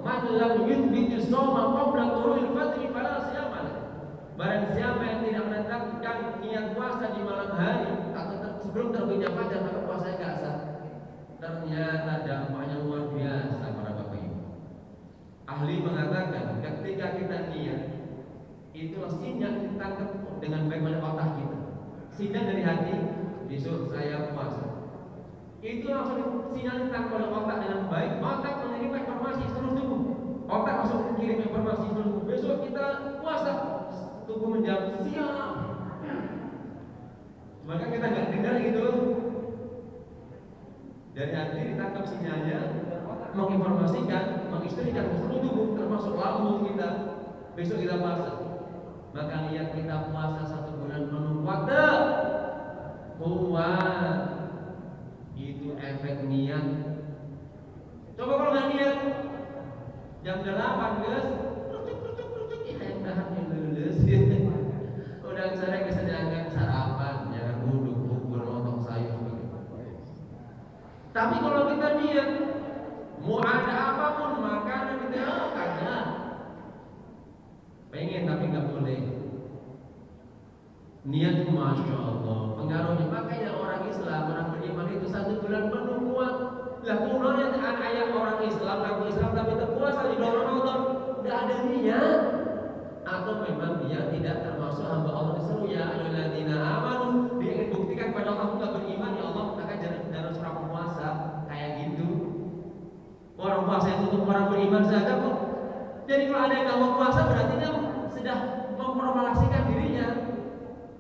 man lam yuthbit shauma qabla tulu'il fajr fala siyama lahu. Barang siapa yang tidak menetapkan niat puasa di malam hari atau sebelum terbitnya fajar, maka puasanya enggak sah. Ternyata dampaknya luar biasa para bapak ibu. Ahli mengatakan ketika kita niat, itulah sinyal ditangkap dengan baik oleh otak kita. Sinyal dari hati, besok saya puasa. Itu langsung sinyal ditangkap oleh otak dengan baik. Otak menerima informasi seluruh tubuh. Otak langsung mengirim informasi seluruh tubuh. Besok kita puasa. Tubuh menjawab siap. Maka kita nggak dengar gitu. Dari hati ditangkap sinyalnya, menginformasikan, mengistrikan seluruh tubuh, termasuk lambung kita. Besok kita puasa. Maka niat kita puasa 1 bulan penuh kuat. Itu efek niat. Coba kalau nggak niat, jam 8 guys, rucuk, ya udah lulus. Udah sore kesenjangan sarapan, jangan duduk bubur lontong sayur. Tapi kalau kita niat, mau ada apapun makanan kita ada. Pengen tapi nggak boleh. Niat masya Allah pengaruhnya. Makanya orang Islam, orang beriman itu 1 bulan penuh kuat. Lah kulonnya ayat orang Islam, aku Islam tapi terpuasa di bulan Ramadan, nggak ada niat. Atau memang dia tidak termasuk hamba Allah disuruh ya ayyuhalladzina amanu. Dia ingin buktikan pada Allah aku nggak beriman ya Allah, maka jangan suruh puasa kayak gitu. Orang puasa itu untuk orang beriman saja kok. Jadi kalau ada yang nggak mau puasa berarti dia sudah mempromosikan dirinya,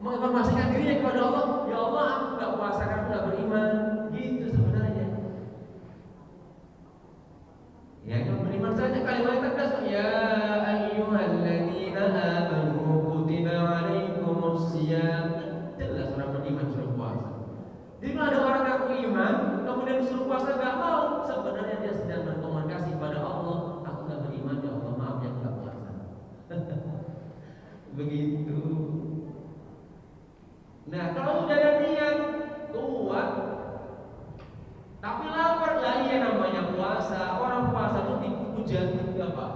menginformasikan dirinya kepada Allah. Ya Allah, aku nggak puasa karena aku nggak beriman. Gitu sebenarnya. Ya kalau beriman saja kalimat tegas. Ya ayyuhalladzina amanu kutiba alaikumusiyam. Jelas orang beriman suruh puasa. Jadi kalau ada orang yang beriman kemudian disuruh puasa nggak mau, sebenarnya dia sedang berkomunikasi pada Allah. Aku nggak beriman ya Allah, maaf ya nggak puasa. Begitu. Nah kalau sudah ada niat kuat, tapi lapar lah ya namanya puasa. Orang puasa itu dipuja apa?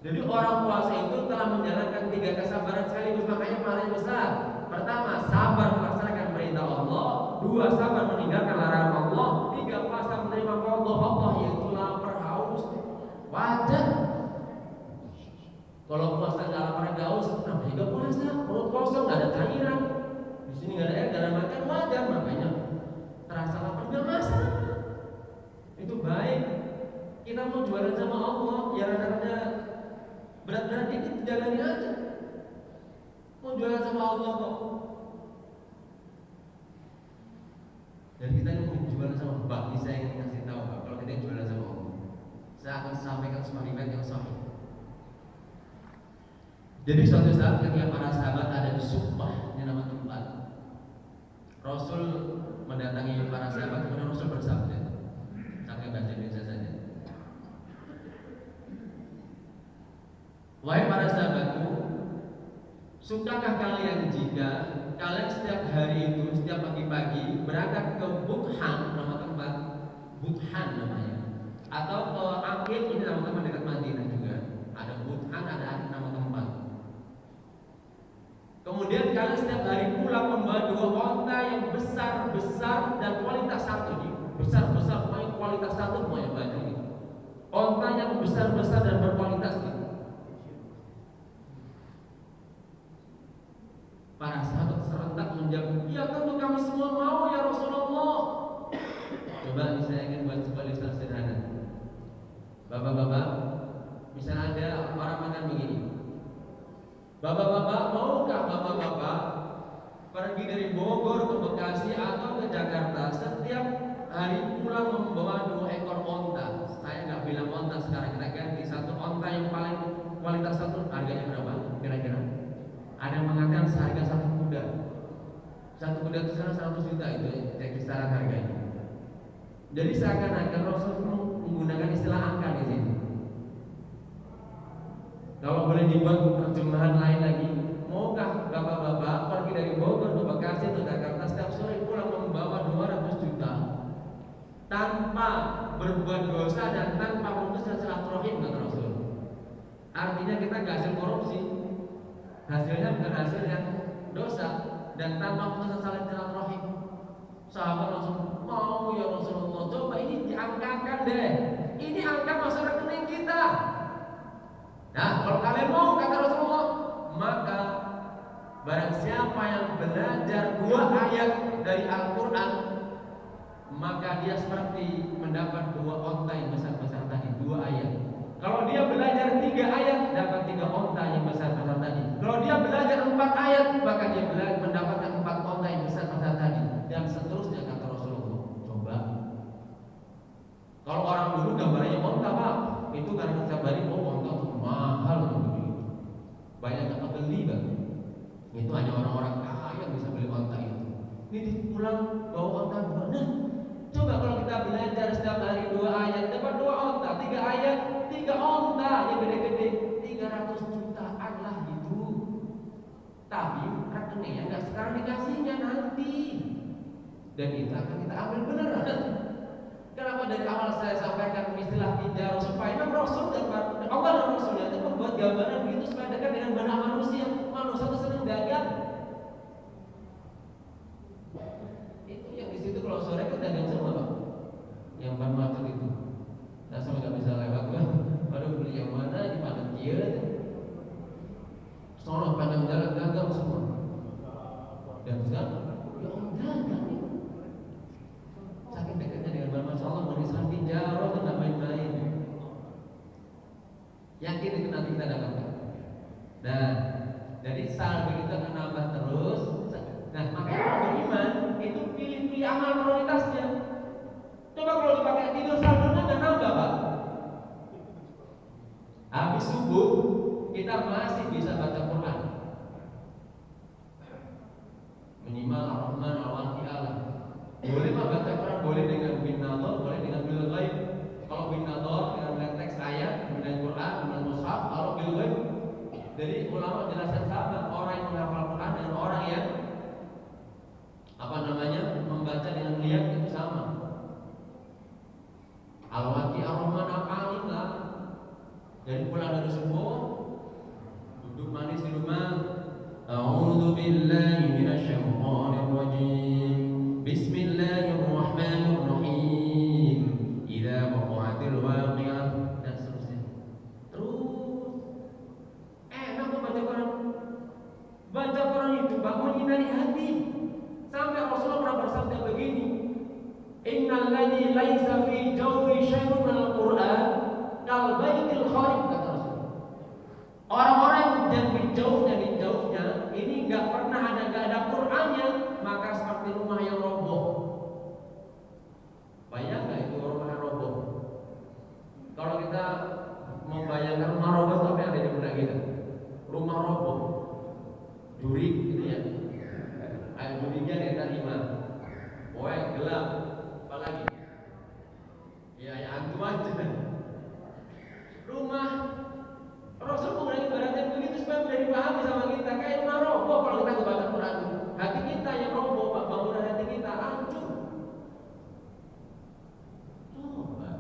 Jadi orang puasa itu telah menjalankan 3 kesabaran sekaligus, makanya pahalanya besar. Pertama, sabar melaksanakan perintah Allah. 2, sabar meninggalkan larangan Allah. 3, puasa menerima qada Allah, yaitu lapar haus. Wajar. Kalau puasa nggak lapar nggak haus, namanya juga puasa. Perut kosong nggak ada cairan. Di sini nggak ada air, nggak ada makan, wajar. Makanya terasa lapar nggak masalah. Itu baik. Kita mau jualan sama Allah, ya rada-rada berat-berat dikit jalani aja. Mau jualan sama Allah kok. Dan kita ini mau jualan sama Mbak, saya ingin kasih tahu Pak, kalau kita jualan sama Allah, saya akan sampaikan sebuah riwayat yang sahih. Jadi suatu saat ketika para sahabat ada di Sumpah, ini nama tempat, Rasul mendatangi para sahabat, kemudian Rasul bersabda, sampai bahasa Indonesia saja. Wahai para sahabatku, sukakah kalian jika kalian setiap hari itu, setiap pagi-pagi berangkat ke Buthan, nama tempat Buthan namanya, atau ke Aqid, ini nama tempat dekat Madinah juga. Ada Buthan, ada Aqid nama tempat. Kemudian kalian setiap hari pulang membawa 2 onta yang besar-besar dan kualitas satu nih, besar-besar, pokoknya kualitas satu semuanya banyak nih. Onta yang besar-besar dan berkualitas nih. Para sahabat serentak menjawab, ya tentu kami semua mau ya Rasulullah. Coba ini saya ingin buat sebuah ilustrasi sederhana. Bapak-bapak, misalnya ada orang makan begini. Bapak-bapak, maukah bapak-bapak pergi dari Bogor ke Bekasi atau ke Jakarta setiap hari pulang membawa 2 ekor onta? Saya nggak bilang onta sekarang, kita ganti 1 onta yang paling kualitas satu, harganya berapa kira-kira? Ada yang mengatakan seharga 1 kuda. 1 kuda itu sekarang 100 juta itu ya, kisaran harganya. Jadi seakan-akan Rasul menggunakan istilah angka di sini. Kalau boleh dibuat terjemahan lain lagi, mau maukah bapak-bapak pergi dari Bogor ke Bekasi ke Jakarta setiap sore pulang membawa 200 juta tanpa berbuat dosa dan tanpa memutus silaturahim, kata Rasul. Artinya kita gak hasil korupsi, hasilnya bukan hasil yang dosa dan tanpa memutus silaturahim. Sahabat langsung, mau ya Rasulullah, coba ini diangkatkan deh, ini angkat masuk rekening kita. Nah, kalau kalian mau, kata Rasulullah, maka barang siapa yang belajar 2 ayat dari Al-Quran, maka dia seperti mendapat 2 onta yang besar-besar tadi. 2 ayat. Kalau dia belajar 3 ayat, dapat 3 onta yang besar-besar tadi. Kalau dia belajar 4 ayat, maka dia mendapatkan 4 onta yang besar-besar tadi. Dan seterusnya, kata Rasulullah. Coba. Kalau orang dulu gambarnya onta, Pak, itu karena saya balik, onta itu mahal begitu. Banyak yang kebeli, Bang. Itu hanya orang-orang kaya yang bisa beli onta itu. Ini pulang bawa onta 2. Nah, coba kalau kita belajar setiap hari 2 ayat, dapat 2 onta, 3 ayat, 3 onta yang gede-gede, 300 jutaan lah gitu. Tapi rekeningnya nggak sekarang dikasihnya nanti. Dan itu akan kita ambil beneran. Kenapa dari awal saya sampaikan istilah tijarah supaya memang Rasul dan Allah dan Rasulnya itu membuat gambaran begitu supaya dekat dengan benak manusia. Manusia itu senang dagang. Itu yang di situ kalau sore kan dagang semua, Pak. Yang ban macet itu. Nah, sampai nggak bisa lewat, Bang. Waduh, beli yang mana di mana dia? Soalnya pandang jalan dagang semua. Dan sekarang ya dagang. Saking dekatnya dengan ban macet, Allah menisah tijarah itu nggak main-main. Yakin itu nanti kita dapatkan. Nah, jadi saldo itu akan nambah terus. Nah, makanya orang beriman itu pilih-pilih amal prioritasnya. Coba kalau dipakai tidur saldonya nggak nambah, Pak. Habis subuh kita masih bisa baca Quran. Minimal Ar-Rahman Al-Waqi'ah. Boleh Pak baca Quran, boleh dengan bin nadhar, boleh dengan bil ghaib. Kalau bin nadhar dengan melihat teks ayat, dengan Quran, dengan mushaf. Kalau bil ghaib, jadi ulama jelaskan sama orang yang menghafal Quran dengan orang yang membaca dengan melihat itu sama. Al-Waqi'ah Ar-Rahman Al-Alim lah. Jadi pulang dari subuh, duduk manis di rumah. A'udzu billahi minasyaitonir rajim. Bismillahirrahmanirrahim. Idza waqa'atil waqi'ah, dan seterusnya. Terus enak kok baca Quran. Baca Quran itu bangun menyinari hati. Sampai Rasulullah pernah bersabda begini, innal ladzi laisa fi jawfi syai'un al-Qur'an kal baitil kharib, kata Rasul. Orang-orang yang di jauhnya ini enggak pernah ada Qur'annya, maka seperti rumah yang roboh. Bayang enggak itu rumah yang roboh? Kalau kita membayangkan rumah roboh tapi ada di benak kita. Rumah roboh. Jurik gitu ya. Air juriknya dia terima. Woy, gelap. Apalagi? Ya hantu aja. Rumah Rasul mengenai ibaratnya begitu supaya mudah dipahami sama kita. Kayak rumah roboh kalau kita baca Quran. Hati kita yang roboh, bangunan hati kita hancur.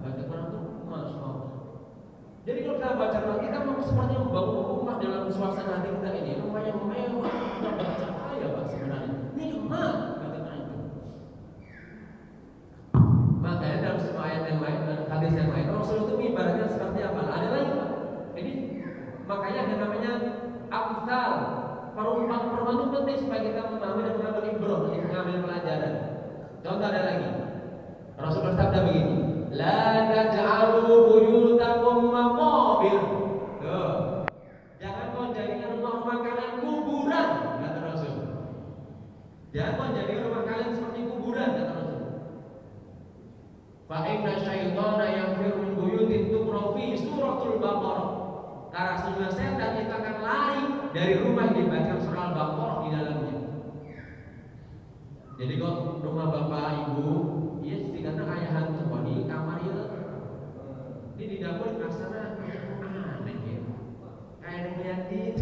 Baca Quran itu Masya Allah. Jadi kalau kita baca Quran, kita seperti membangun rumah dalam suasana hati kita ini. Rumahnya mewah, tidak baca ya Pak sebenarnya. Nikmat baca Quran itu. Makanya dalam semua ayat yang lain dan hadis yang lain, Rasul itu ibaratnya seperti apa? Ada lagi Pak. Jadi makanya ada namanya amsal. Perumpamaan itu penting supaya kita memahami dan mengambil ibrah, mengambil pelajaran. Contoh ada lagi. Rasul bersabda begini, la taj'alu buyutakum maqabir. Tuh. Jangan kau jadikan rumah-rumah kalian kuburan, kata Rasul. Jangan kau jadikan rumah kalian seperti kuburan, kata Rasul. Fa inna syaitana yanfiru min buyutin tuqra fi suratul Baqarah. Karena sesungguhnya setan itu akan lari dari rumah yang dibaca surah Al-Baqarah di dalamnya. Jadi kalau rumah bapak ibu, iya setidaknya ayah hantu di kamar itu, ini di dapur rasanya aneh ya, kayak yang liatin.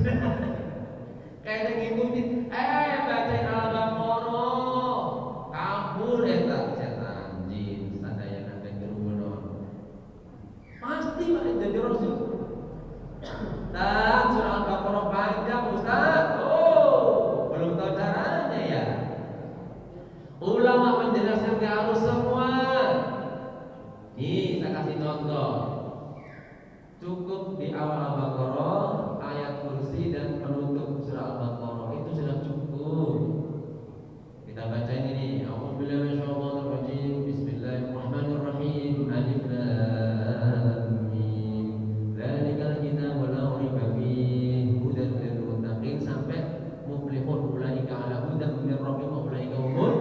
Kayak ngikutin, bacain Al-Baqarah. Kabur eta setan jin sadaya nanti gerumunon. Pasti Pak jadi rasul. Dan surah Al-Baqarah panjang Ustaz. Oh, belum tahu caranya ya. Ulama menjelaskan harus semua. Nih, saya kasih contoh. Cukup di awal Al-Baqarah, ayat kursi dan penutup surah Al-Baqarah itu sudah cukup. Kita bacain ini. A'udzubillahi minasyaitonirrajim. Bismillahirrahmanirrahim. Alif lam mim. Dzalikal kitabu la raiba fihi hudan lil muttaqin sampai muflihun ulaika ala hudan min rabbihim wa ulaika humul.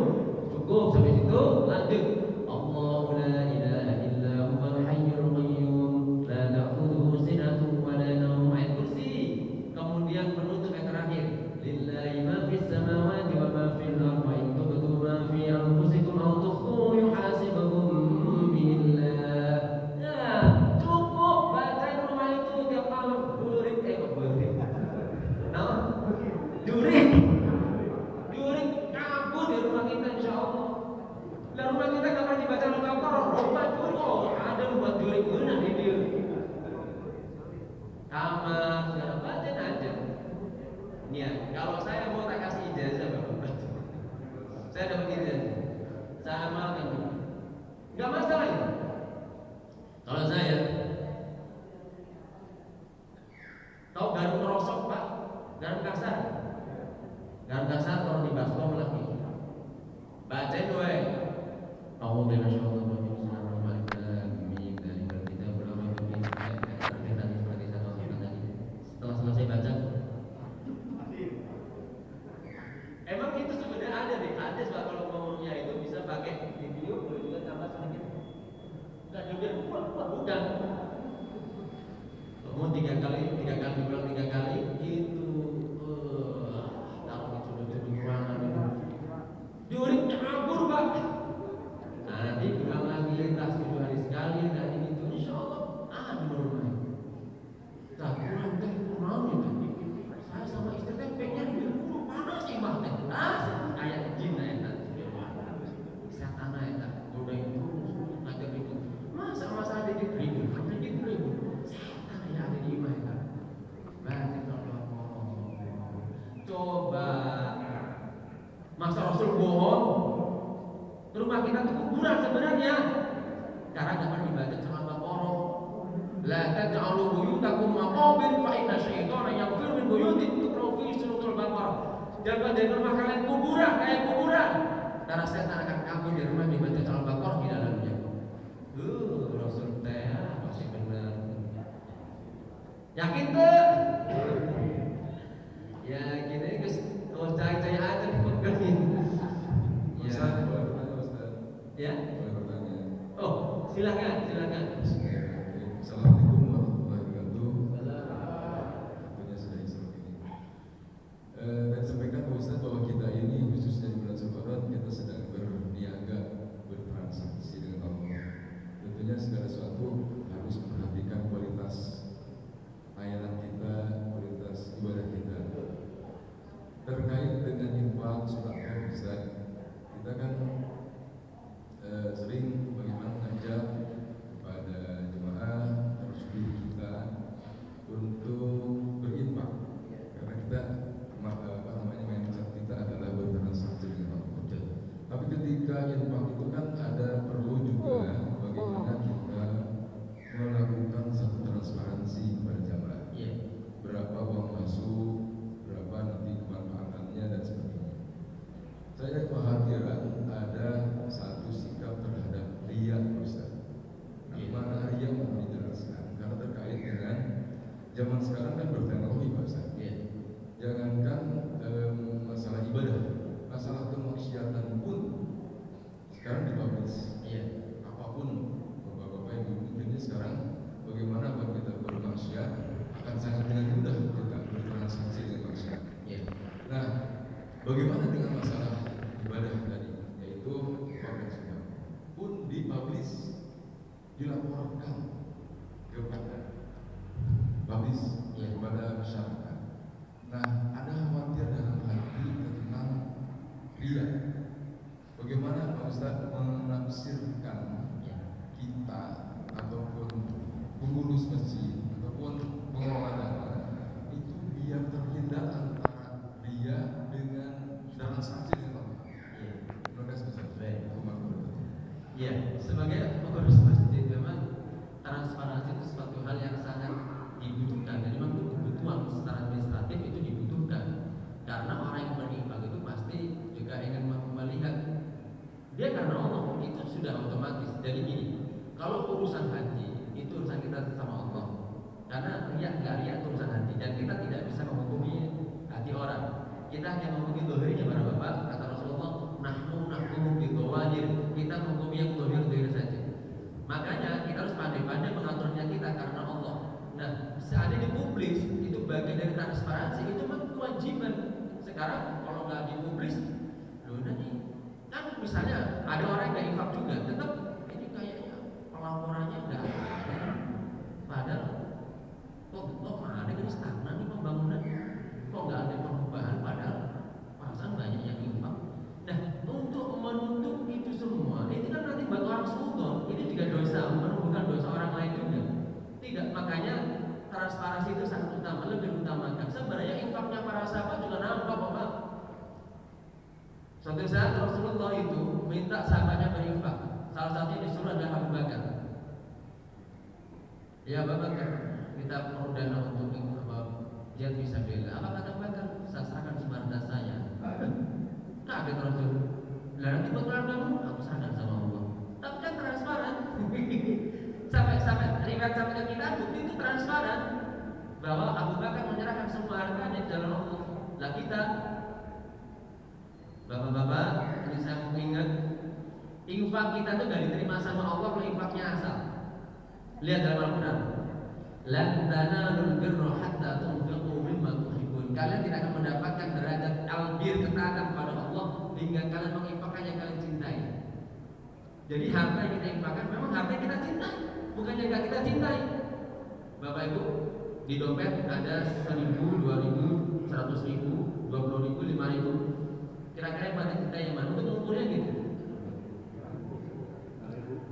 Cukup sampai situ, lanjut. Allahu la ilaha illa huwal hayyul qayyum la ta'khudhuhu sinatun wa la nawm. Ayat kursi. Kemudian penutup yang terakhir. Lillahi ma fis samawati wa ma fil ardi in tubdu ma fi anfusikum aw tukhfuhu yuhasibukum billah. Ya, cukup bacain rumah itu tiap malam. Burik. Nah, jurik kabur di rumah kita insyaallah. Lah rumah kita enggak pernah dibaca Al-Baqarah, rumah jurik. Oh, ada rumah jurik mana di dia. Kamar, segala bacain aja. Nih ya, kalau saya mau tak kasih ijazah Bapak, saya dapat ijazah, saya amalkan dulu. Enggak masalah itu. Kalau saya tahu garam rosok Pak, garam kasar kalau di baskom lagi. Bacain doa. A'udzu billahi setelah selesai baca, emang itu sebenarnya ada deh, ada sebab kalau ngomongnya itu bisa pakai video, boleh juga tambah sedikit. Enggak juga, bukan. Ngomong tiga kali, diulang 3 kali, itu taruh di sudut-sudut ruangan itu. Jurik kabur Pak. Nanti ulang lagi, tas 7 hari sekali, dan itu insyaallah ada rumah. Tak kurang teh kurang itu. Saya sama istri teh pengen dulu panas imah teh. Ayat jin eta. Setan eta. Udah itu ngajak ribut. Masa didik ribut. Setan yang ada di imah eta. Berarti kalau coba masa Rasul bohong. Rumah kita itu kuburan sebenarnya. Karena jangan dibaca sama Al-Baqarah. La taj'alu buyutakum maqabir fa inna syaitana yaghfir min buyutikum tuqra'u fi suratul Baqarah. Jangan jadi rumah kalian kuburan kayak kuburan. Karena setan akan kabur di rumah dibaca Al-Baqarah di dalamnya. Rasul teh pasti benar. Yakin tuh? Ya gini guys, kalau cahaya aja dipegangin. Ya. Ustaz, boleh bertanya Ustaz? Ya? Boleh bertanya? Oh, silakan. Assalamualaikum warahmatullahi wabarakatuh. Tentunya sudah Isra ini. Dan sampaikan ke Ustaz bahwa kita ini khususnya di bulan Ramadan kita sedang berniaga, bertransaksi dengan Allah. Tentunya segala sesuatu harus memperhatikan kualitas layanan kita, kualitas ibadah kita. Terkait dengan infak sedekah Ustaz, kita kan sering bagaimana mengajak kepada jemaah terus kita untuk berinfak karena kita mindset kita adalah bertransaksi dengan Allah. Tapi ketika infak itu kan ada perlu juga bagaimana kita melakukan satu transparansi kepada jemaah. Berapa uang masuk, berapa nanti kemanfaatannya dan sebagainya. Saya kekhawatiran ada satu sikap terhadap riya Ustaz. Mana riya mau dijelaskan? Karena terkait dengan zaman sekarang kan berteknologi Ustaz. Jangankan masalah ibadah, masalah kemaksiatan pun sekarang dipublish. Apapun bapak-bapak ibu mungkinnya sekarang bagaimana kalau kita bermaksiat akan sangat dengan mudah kita bertransaksi dengan maksiat. Nah, bagaimana dengan masalah ibadah tadi? bagaimana Pak Ustadz menafsirkan kita ataupun pengurus masjid ataupun pengelola dana itu biar terhindar antara dia dengan transaksi dengan Allah. Terima kasih Ustadz. Ya, sebagai pengurus masjid memang transparansi itu suatu hal yang sangat dibutuhkan. Jadi memang kebutuhan secara administratif itu dibutuhkan karena orang yang berinfak itu pasti juga ingin melihat dia karena Allah, itu sudah otomatis. Jadi gini, kalau urusan haji itu urusan kita sama Allah, karena riak nggak riak itu urusan hati dan kita tidak bisa menghukumi hati orang. Kita hanya menghukumi dohirnya para bapak. Kata Rasulullah, nahnu bidawajir, kita menghukumi yang dohir saja. Makanya kita harus pandai-pandai mengaturnya kita karena Allah. Nah, seandainya dipublis itu bagian dari transparansi, itu memang kewajiban. Sekarang kalau nggak dipublis, loh nih kan misalnya ada orang yang infak juga, tetap ini kayaknya pelaporannya nggak ada. Padahal kok ada ini stagnan nih pembangunan, kok nggak ada perubahan, padahal perasaan banyak yang infak. Nah, untuk menutup itu semua, ini kan nanti buat orang seutuh, ini juga dosa, menumbuhkan dosa orang lain juga. Tidak, makanya transparansi itu sangat utama, lebih utamakan. Sebenarnya infaknya para sahabat juga nampak, Bapak. Suatu saat Rasulullah itu minta sahabatnya berinfak. Salah satunya disuruh adalah Abu Bakar. Ya Abu Bakar, kita perlu dana untuk jihad fisabilillah. Apa kata Abu Bakar? Saya serahkan sebarang saya. Kaget Rasul. Lah nanti buat keluargamu, aku serahkan sama Allah. Tapi kan transparan. sampai riwayat sampai ke kita bukti itu transparan bahwa Abu Bakar menyerahkan semua hartanya di jalan Allah. Lah kita, bapak-bapak, ini saya mau ingat, infak kita itu gak diterima sama Allah kalau infaknya asal. Lihat dalam Al-Quran, lan tanalul birra hatta tunfiqu mimma tuhibbun. Kalian tidak akan mendapatkan derajat albir, ketaatan kepada Allah hingga kalian menginfakkan yang kalian cintai. Jadi harta yang kita infakkan memang harta yang kita cintai, bukan yang gak kita cintai. Bapak Ibu, di dompet ada 1.000, 2.000, 100.000, 20.000, 5.000. Kira-kira yang paling cintai yang mana? Untuk ngumpulnya gitu.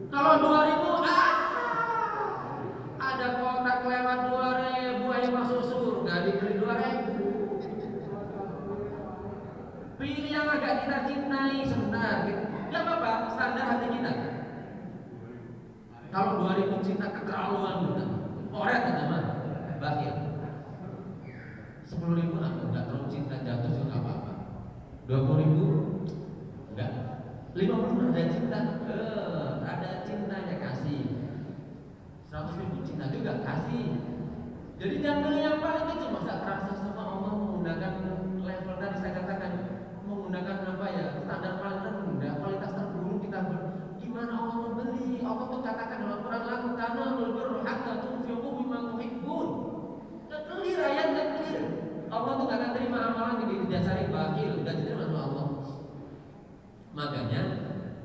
Kalau 2.000, ada kotak lewat 2.000, ayo masuk surga dibeli 2.000. Pilih yang agak kita cintai sebentar gitu. Gak apa-apa, standar hati kita. Kalau 2.000 cinta keterlaluan udah oret aja mah, bakil. 10.000 aku nggak terlalu cinta, jatuh juga nggak apa-apa. 20.000 enggak. 50 ada cinta, ada cintanya kasih. 100.000 cinta juga kasih. Jadi jangan beli yang paling kecil, masa terasa sama Allah menggunakan level tadi saya katakan, menggunakan apa ya, standar paling rendah, kualitas terburuk kita gimana Allah membeli? Allah tuh katakan dalam Quran, lalu karena berdoa hatta tunfiqu mimma tuhibbun. Clear ayatnya clear. Allah tuh gak akan terima amalan yang didasari bakil, dan diterima oleh Allah. Makanya,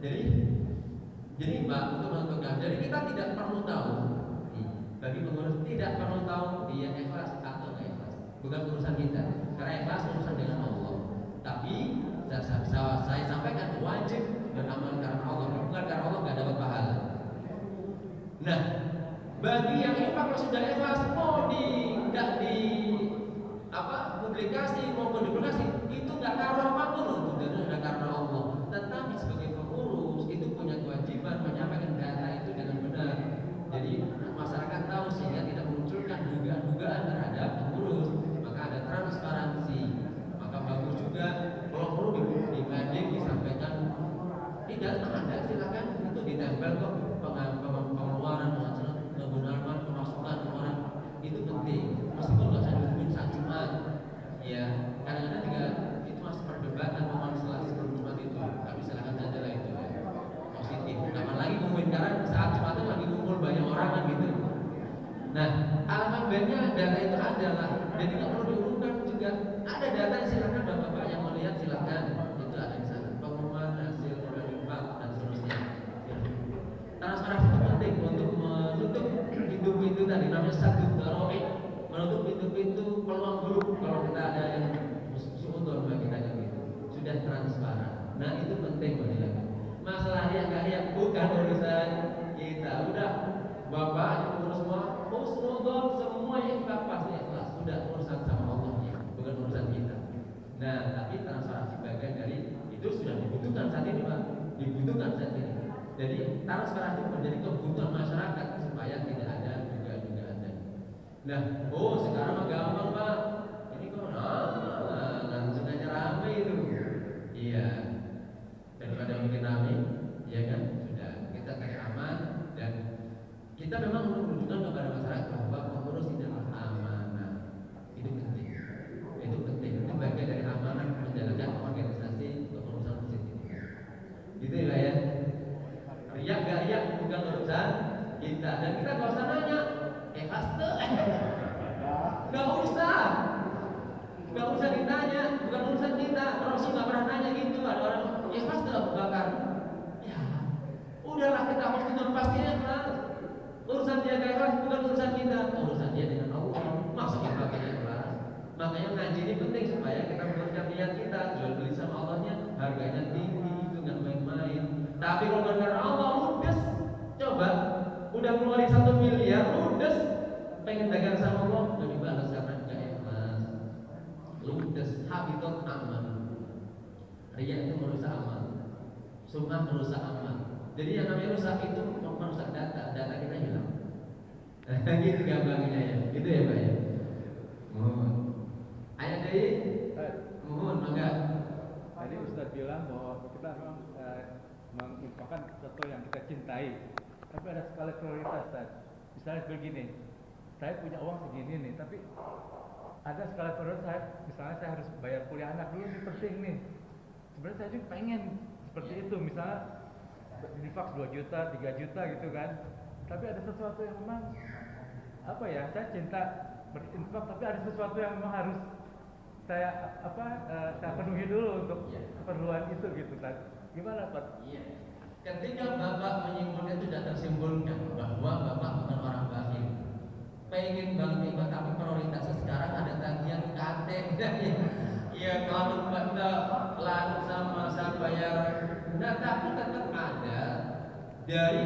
jadi Mbak untuk menentukan, jadi kita tidak perlu tahu, bagi pengurus tidak perlu tahu dia ikhlas atau nggak ikhlas, bukan urusan kita. Karena ikhlas urusan dengan Allah. Tapi saya sampaikan wajib beramal karena Allah, bukan karena Allah nggak dapat pahala. Nah, bagi yang infak kalau sudah ikhlas mau nggak di publikasi maupun divulgasi itu nggak karena apapun, itu sudah karena Allah. Tetapi sebagai pengurus itu punya kewajiban menyampaikan data itu dengan benar. Jadi masyarakat tahu sehingga tidak munculkan dugaan-dugaan terhadap pengurus. Maka ada transparansi. Maka bagus juga kalau perlu di branding disampaikan. Tidak ada, silakan itu ditempel kok pengeluaran, penggunaan pemasukan orang itu penting. Meskipun nggak usah diumumin saat Jumat. Ya, kadang-kadang juga itu masih perdebatan masalah sebelum Jumat itu. Tapi silakan saja lah itu ya. Positif. Kapan lagi ngumumin sekarang saat Jumat itu lagi ngumpul banyak orang kan gitu. Nah, alhamdulillahnya data itu ada lah dan tidak perlu diumumkan juga. Ada data yang silakan bapak-bapak yang melihat silakan itu ada di sana. Pengumuman hasil infak dan seterusnya. Transparansi itu penting untuk menutup pintu-pintu tadi namanya satu daroik, menutup pintu-pintu peluang buruk kalau kita ada yang suudon bagi kita gitu. Sudah transparan. Nah bukan urusan kita. Udah bapak yang urus semua, husnudon semua yang infak pasti ikhlas. Sudah urusan sama Allah ya, bukan urusan kita. Nah, tapi transparansi bagian dari itu sudah dibutuhkan saat ini Pak, dibutuhkan saat ini. Jadi transparansi menjadi kebutuhan masyarakat supaya tidak ada dugaan-dugaan tadi. Nah, sekarang mah gampang Pak. Ini kok langsung aja ramai itu. Iya. Daripada bikin ramai, ya kan? Sudah kita cari aman dan kita memang menunjukkan kepada masyarakat bahwa pengurus ini adalah amanah. Itu penting. Itu penting. Itu bagian dari amanah menjalankan organisasi kepengurusan masjid ini. Gitu ya, ya. Riak gak riak bukan urusan kita. Dan kita gak usah nanya, ikhlas tuh. Gak usah. Gak usah ditanya, bukan urusan kita. Rasul gak pernah nanya gitu. Ada orang ikhlas tuh Abu Bakar. Ya, udahlah kita harus pasti ikhlas. Urusan dia gak ikhlas bukan urusan kita. Urusan dia dengan Allah. Maksud kita ikhlas. Makanya ngaji ini penting supaya kita mempersiapkan niat kita. Jual beli sama Allahnya harganya tinggi, itu gak main-main. Tapi kalau benar Allah ludes, coba udah ngeluarin 1 miliar ludes, pengen dagang sama Allah gak dibalas karena gak ikhlas. Ludes, habitat aman. Riya itu merusak aman, sum'ah merusak aman. Jadi yang namanya rusak itu merusak data kita hilang. Gitu gampangnya ya, gitu ya Pak ya. Mohon. Ayat dari mohon mangga. Tadi Ustaz bilang bahwa kita memang menginfakkan sesuatu yang kita cintai, tapi ada skala prioritas Ustaz. Misalnya begini, saya punya uang segini nih, tapi ada skala prioritas. Misalnya saya harus bayar kuliah anak dulu, ini penting nih. Sebenarnya saya juga pengen seperti itu, misalnya infak 2 juta, 3 juta gitu kan. Tapi ada sesuatu yang memang apa ya, saya cinta berinfak, tapi ada sesuatu yang memang harus saya saya penuhi dulu untuk keperluan itu gitu kan. Gimana Pak? Iya. Ketika Bapak menyimpulkan itu sudah tersimpulkan bahwa Bapak bukan orang bakhil. Pengen banget infak tapi prioritasnya sekarang ada tagihan UKT. Iya, kalau Bapak lalu sama saya bayar. Nah, tapi tetap ada dari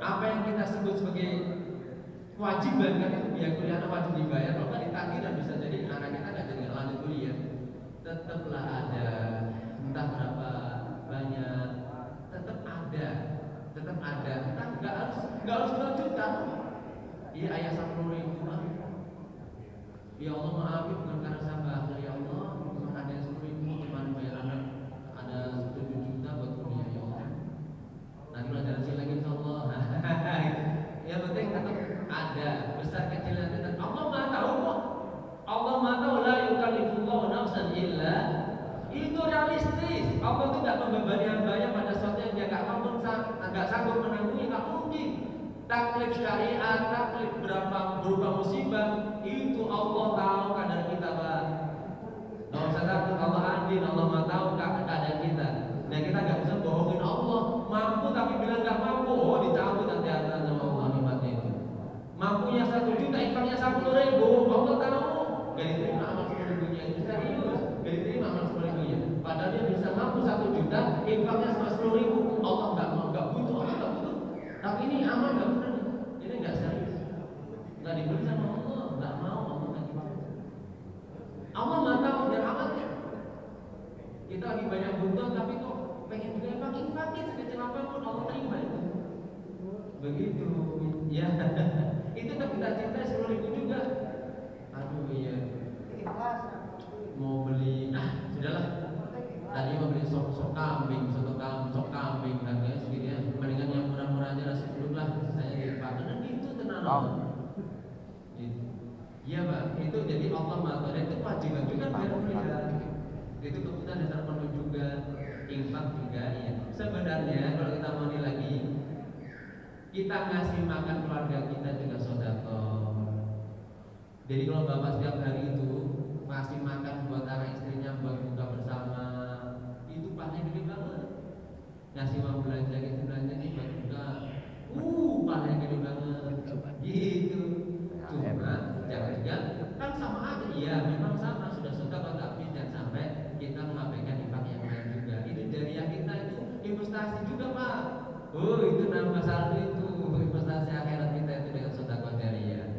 apa yang kita sebut sebagai kewajiban kan, itu biaya kuliah anak wajib dibayar. Kalau nggak ditagih dan bisa jadi anak kita nggak jadi lanjut kuliah. Tetaplah ada, entah berapa banyak, tetap ada. Entah nggak harus 2 juta. Iya, ayah 10.000 mah. Ya Allah maafin bukan karena saya bakhil ya Allah. Ada yang 10.000 gimana bayar anak? Ada 7 juta buat kuliah ya Allah. Nanti belajar lagi insyaallah. Yang penting tetap ada, besar kecilnya tetap. Allah Maha tahu kok. Allah Maha tahu la yukallifullahu nafsan illa. Itu realistis. Allah itu tidak membebani hambanya pada sesuatu yang dia nggak sanggup menanggung, nggak mungkin. Taklif syariat, taklif berupa musibah, itu Allah tahu kadar kita Pak. Nggak usah takut, Allah adil, Allah Maha tahu keadaan kita. Nah kita nggak bisa bohongin Allah. Mampu tapi bilang nggak mampu, dicabut nanti ada sama Allah nikmatnya itu. Mampunya 1 juta, infaknya 10.000, Allah tahu. Gak diterima amal 10.000-nya itu serius, gak diterima amal 10.000-nya. Padahal dia bisa mampu 1 juta, infaknya sama 10.000. Allah nggak butuh, Allah nggak butuh. Tapi ini amal nggak benar, ini nggak serius, nggak dibeli sama Allah, nggak mau Allah nggak dibeli. Allah nggak tahu dan amatnya. Kita lagi banyak butuh tapi kok pengen juga infakin sekecil apapun Allah terima itu. Begitu, ya. Itu tapi kita cinta 10.000 juga. Aduh iya. Mau beli, sudahlah. Tadi mau beli sop kambing, soto kambing harganya segini ya. Mendingan yang murah-murah aja nasi uduk lah, sisanya diinfakin. Dan itu tenang. Gitu. Iya Pak, itu jadi Allah Maha dan itu kewajiban juga bayar kuliah. Itu kebutuhan dasar penuh juga, infak juga ya. Sebenarnya kalau kita mau lagi, kita ngasih makan keluarga kita juga sedekah. Jadi kalau bapak setiap hari itu ngasih makan buat anak istrinya buat buka bersama, itu pahalanya gede banget. Ngasih uang belanja gitu belanja nih buat buka, pahalanya gede banget. Gitu. Cuma jangan juga kan sama aja. Iya memang sama sudah sedekah tapi jangan sampai kita mengabaikan infak yang lain juga. Itu dari yang kita itu investasi juga Pak. itu nama saldo itu investasi akhirat kita itu dengan sedekah jariyah.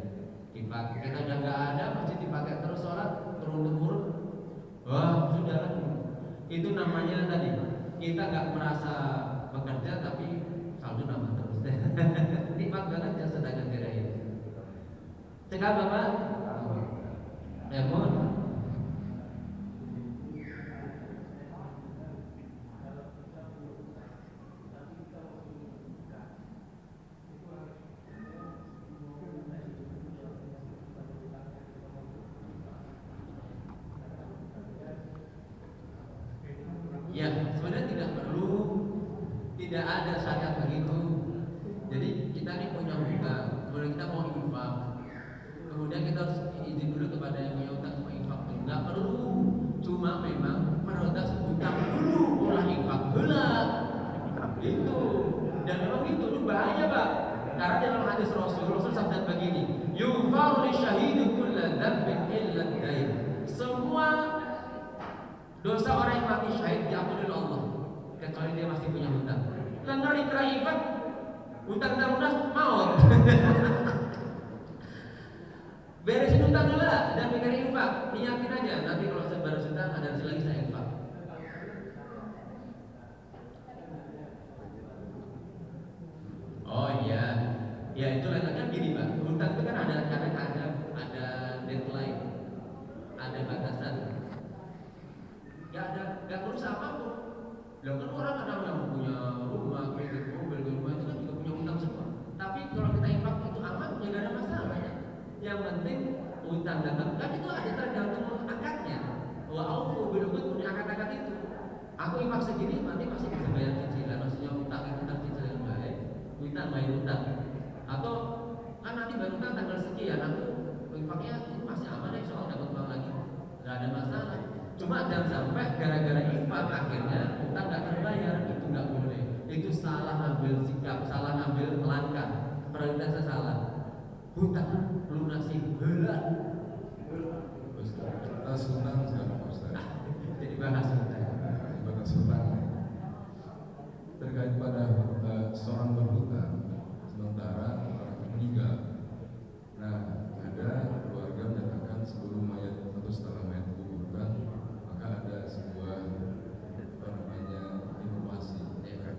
Dipakai kita udah nggak ada masih dipakai terus sholat turun temurun. Wah sudah lah. Itu namanya tadi kita nggak merasa bekerja tapi saldo nambah terus. Nikmat banget ya sedekah jariyah. Cekal Bapak. Lemon. Ya, sebenarnya tidak perlu, tidak ada syariat begitu. Jadi kita ini punya hutang, kemudian kita mau infak, kemudian kita harus izin dulu kepada yang punya hutang sama infak. Nggak perlu, cuma memang prioritas hutang dulu, olah infak hela. Itu, dan memang itu bahaya Pak. Karena dalam hadis Rasul sabda begini, yughfaru lisyahidi kulla dzambin illa ad-dain. Semua dosa orang yang mati syahid diampuni oleh Allah kecuali dia masih punya hutang. Karena dikira infak, hutang dan lunas maut. Beresin hutang dulu lah dan mikir infak. Ingatin aja nanti kalau saya baru hutang ada hasil lagi saya infak. Oh iya, ya itu kan gini Pak. Hutang itu kan ada deadline, ada batasan. Gak urus apapun. Lah kan orang kadang yang punya rumah, kredit mobil, rumah itu kan juga punya hutang semua. Tapi kalau kita infak itu aman, ya gak ada masalah ya. Yang penting hutang datang kan itu ada tergantung akadnya. Wa aufu bil uqud punya akad-akad itu. Aku infak segini, nanti masih bisa bayar cicilan. Maksudnya hutang itu cicilan yang baik, hutang bayar hutang. Atau kan nanti baru hutang tanggal sekian, aku infaknya itu masih aman ya soal dapat uang lagi, gak ada masalah. Cuma jangan sampai gara-gara infak akhirnya hutang nggak terbayar, itu nggak boleh. Itu salah ngambil sikap, salah ngambil langkah, prioritasnya salah. Hutang lunasi heula. Kita senang sekarang Ustaz. Jadi bahas hutang. Ibadah senang terkait pada seorang berhutang sementara orang meninggal. Nah, ada keluarga menyatakan sebelum mayat atau setelah mayat dikuburkan, maka ada sebuah informasi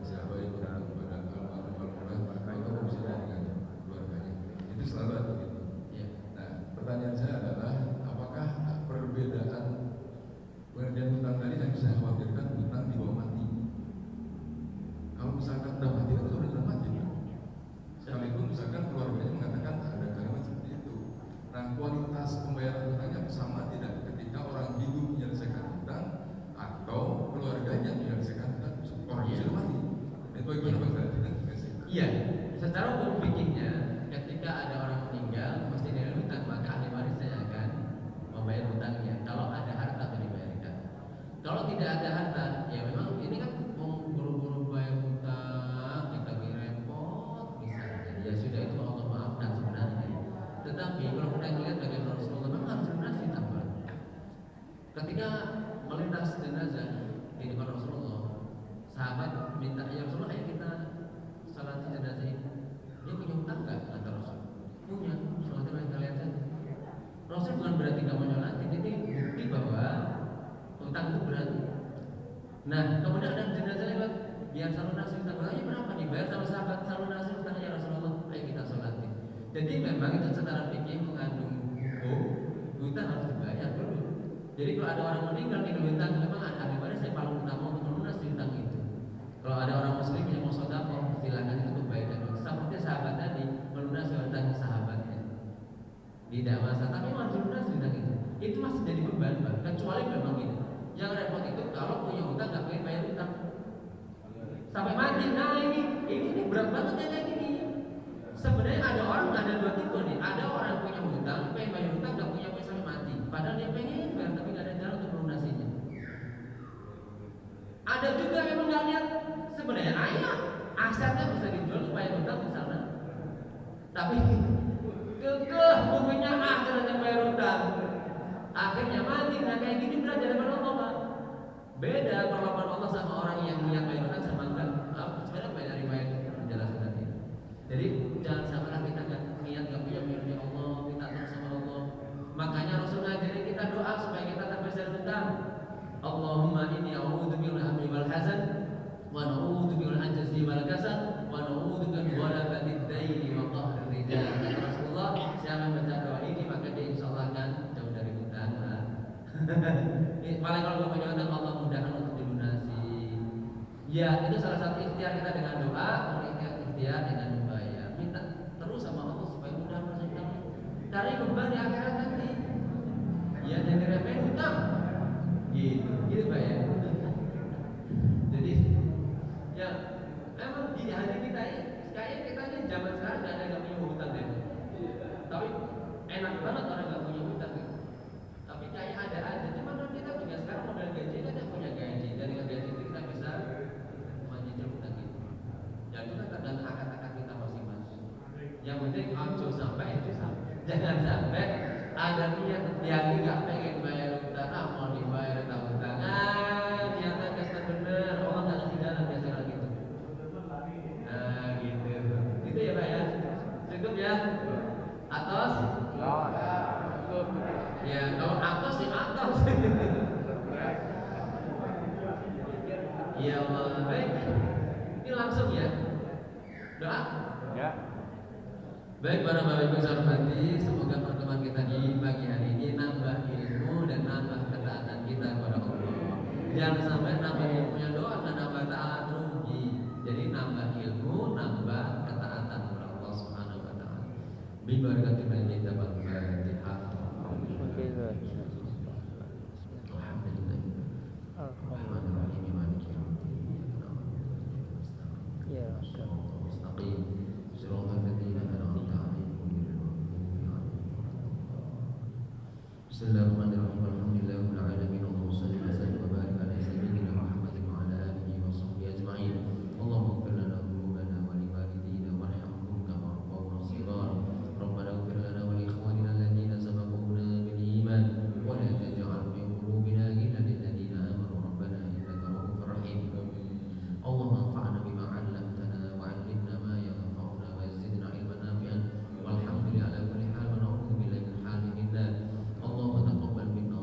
siapa yang berhutang kepada almarhum atau berusaha dengan keluarganya. Itu selalu ada gitu. Nah, pertanyaan saya adalah apakah perbedaan pengertian hutang tadi yang saya khawatirkan hutang di bawah mati? Kalau misalkan udah mati itu sudah mati kan? Sekalipun misalkan keluarganya mengatakan ada kalimat seperti itu. Nah, kualitas pembayaran hutangnya sama tidak ketika orang hidup menyelesaikan hutang atau keluarganya menyelesaikan hutang orang yang sudah mati? Itu bagaimana Pak? Iya, secara hukum fikihnya ketika ada orang meninggal mesti ada hutang, maka ahli warisnya akan membayar hutangnya. Kalau ada harta atau dibayarkan. Kalau tidak ada harta, ya memang ini kan buru-buru bayar hutang, kita bikin repot misalnya. Ya sudah itu Allah maafkan sebenarnya. Tetapi kalau kita ingat bagaimana Rasulullah memang harus lunasi tambah. Ketika melintas jenazah di depan Rasulullah, sahabat minta, ya Rasulullah ayo kita salat jenazah ini. Dia punya hutang nggak? Kata Rasul. Punya. Salatnya kalian saja. Rasul bukan berarti nggak mau nyolatin, ini bukti bahwa hutang itu berat. Nah, kemudian ada jenazah lewat, biar salunasi hutang. Ayo berapa nih? Bayar sama sahabat salunasi hutangnya Rasulullah. Ayo kita sholatin. Jadi memang itu secara fikih mengandung hutang harus dibayar dulu. Jadi kalau ada orang meninggal di hutang, memang ada ahli waris yang paling utama untuk melunasi hutang itu. Kalau ada orang muslim yang mau sedekah, silakan itu kebaikan. Seperti sahabat tadi melunasi hutang sahabatnya. Tidak masalah, tapi harus lunasi hutang itu. Itu masih jadi beban, Pak. Kecuali memang itu. Yang repot itu kalau punya hutang nggak pengen bayar hutang sampai mati. Nah ini berat banget ya kayak gini. Sebenarnya ada orang, ada dua tipe nih. Ada orang yang punya hutang, pengen bayar hutang, nggak punya bayar sampai mati. Padahal dia pengen bayar, tapi nggak ada jalan untuk melunasinya. Ada juga yang memang nggak lihat. Sebenarnya ayah asetnya bisa dijual supaya hutang misalnya. Tapi kekeh punya akhirnya bayar hutang. Akhirnya mati. Nah kayak gini berat dari mana Allah Pak? Beda perlakuan Allah sama orang yang niat bayar hutang sama enggak. Sebenarnya bayar dari bayar wa na'udzubika minal ajzi wal kasal wa na'udzubika min ghalabatid daini wa qahrir rijal. Kata Rasulullah, siapa yang baca doa ini maka dia insyaallah akan jauh dari hutang. Paling kalau punya hutang Allah mudahkan untuk dilunasi. Ya, itu salah satu ikhtiar kita dengan doa, ikhtiar dengan membayar. Minta terus sama Allah supaya mudah melunasi dari beban di akhirat nanti. Ya, dan diremehin hutang. Gitu Pak ya. Jadi ya memang di hati kita ya, kayak kita ini zaman sekarang nggak ada yang punya hutang deh. Tapi enak banget orang nggak punya hutang. Tapi kayak ada aja. Cuma kita juga sekarang modal gaji kan ada punya gaji. Dan dengan gaji itu kita bisa menyicil hutang itu. Ya itu kan tergantung akad-akad kita masing-masing. Yang penting ojo sampai itu sampai. Jangan sampai ada niat yang nggak pengen bayar hutang, mau dibayar hutang tangan, ternyata kasih bener, Allah nggak ngasih dalam biasa gitu. Nah gitu, gitu ya Pak ya, cukup ya, atas. Ya kalau atas ya atas. Ya Allah, baik. Ini langsung ya, doa. Ya. Baik para bapak ibu saya hormati, semoga pertemuan kita di pagi hari ini nambah ilmu dan nambah ketaatan kita kepada Allah. Jangan sampai nambah ilmunya doang dan nambah taat rugi. Jadi nambah ilmu, nambah ketaatan kepada Allah Subhanahu wa taala. Bi barakatil kita Al-Fatihah. Alhamdulillahirrahmanirrahim. Maliki yaumiddin. Ya, Mustaqim. Shiratal ladzina an'amta 'alaihim ghairil maghdubi 'alaihim waladdallin. Bismillahirrahmanirrahim. Alhamdulillahirabbil alamin. Allahumma shalli wa sallim wa barik ala sayyidina Muhammadin wa ala alihi wa sahbihi ajma'in. Allahumma ighfir lana dhunubana wa li walidayna warhamhum kama rabbawna shighara. Rabbana ighfir lana wa li ikhwanina alladhina sabaquna bil iman wa la taj'al fi qulubina ghillan lil ladzina amanu rabbana innaka ra'ufur rahim. Allahumma anfa'na bima 'allamtana wa 'allimna ma yanfa'una wa zidna 'ilman nafi'an walhamdulillahi ala kulli hal wa na'udzu billahi min halin nar. Allahumma taqabbal minna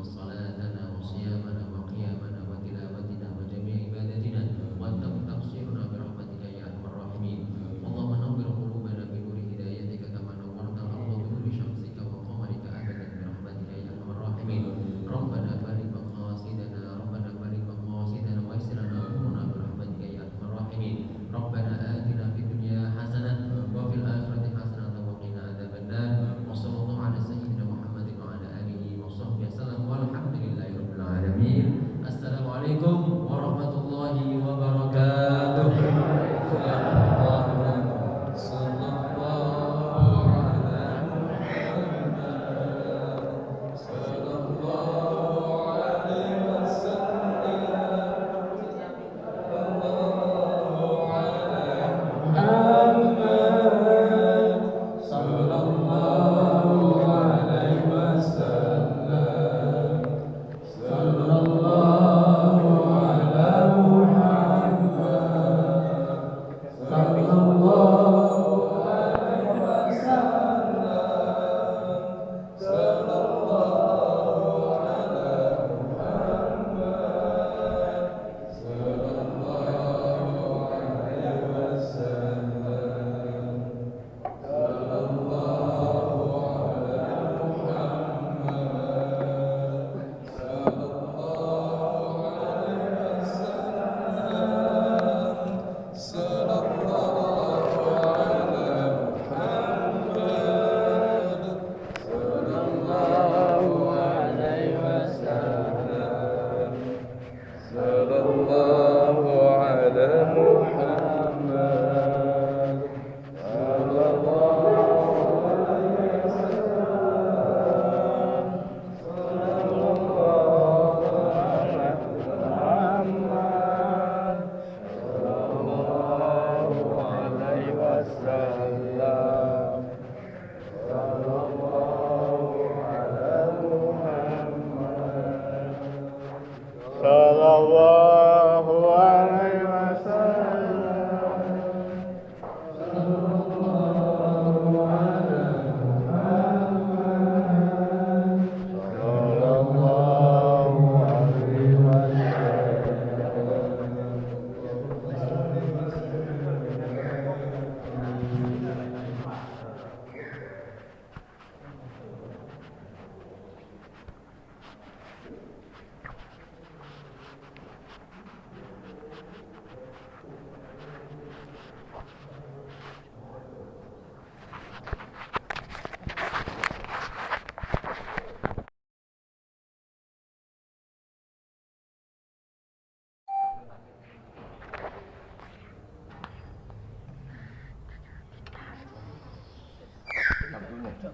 Oke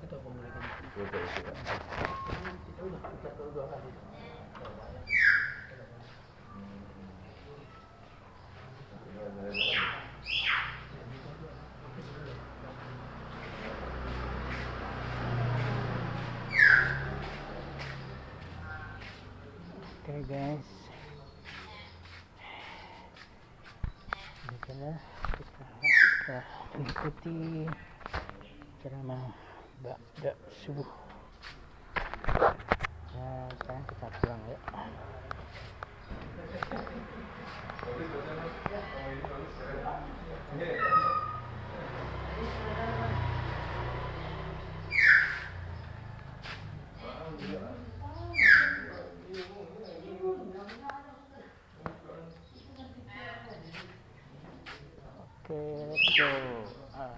guys, begitulah kita mengikuti ceramah ba'da subuh. Nah, sekarang kita pulang ya. Oke, let's go. Masya Allah.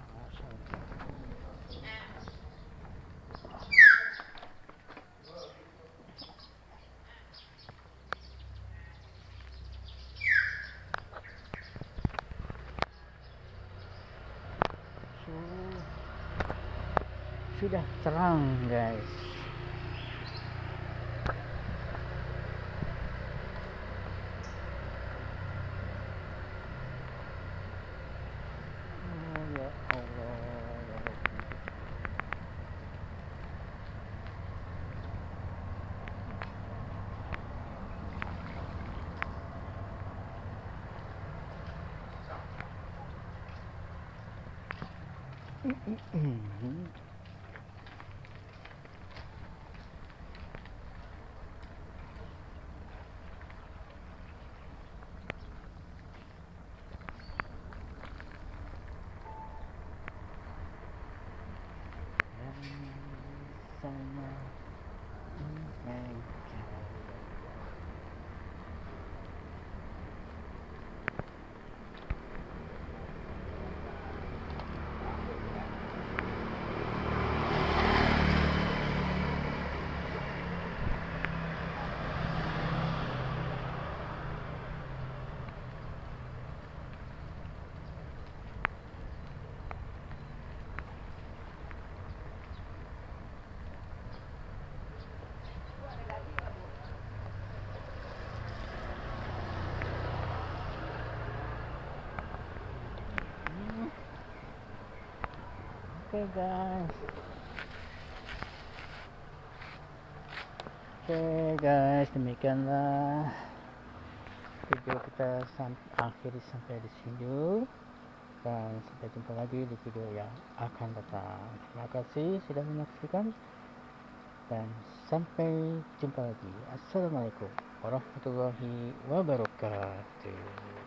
Sudah terang guys. Oh, ya Allah, ya Rabbi. Sama mereka. Oke guys. Oke guys, demikianlah video kita akhiri sampai di sini dulu. Dan sampai jumpa lagi di video yang akan datang. Terima kasih sudah menyaksikan dan sampai jumpa lagi. Assalamualaikum warahmatullahi wabarakatuh.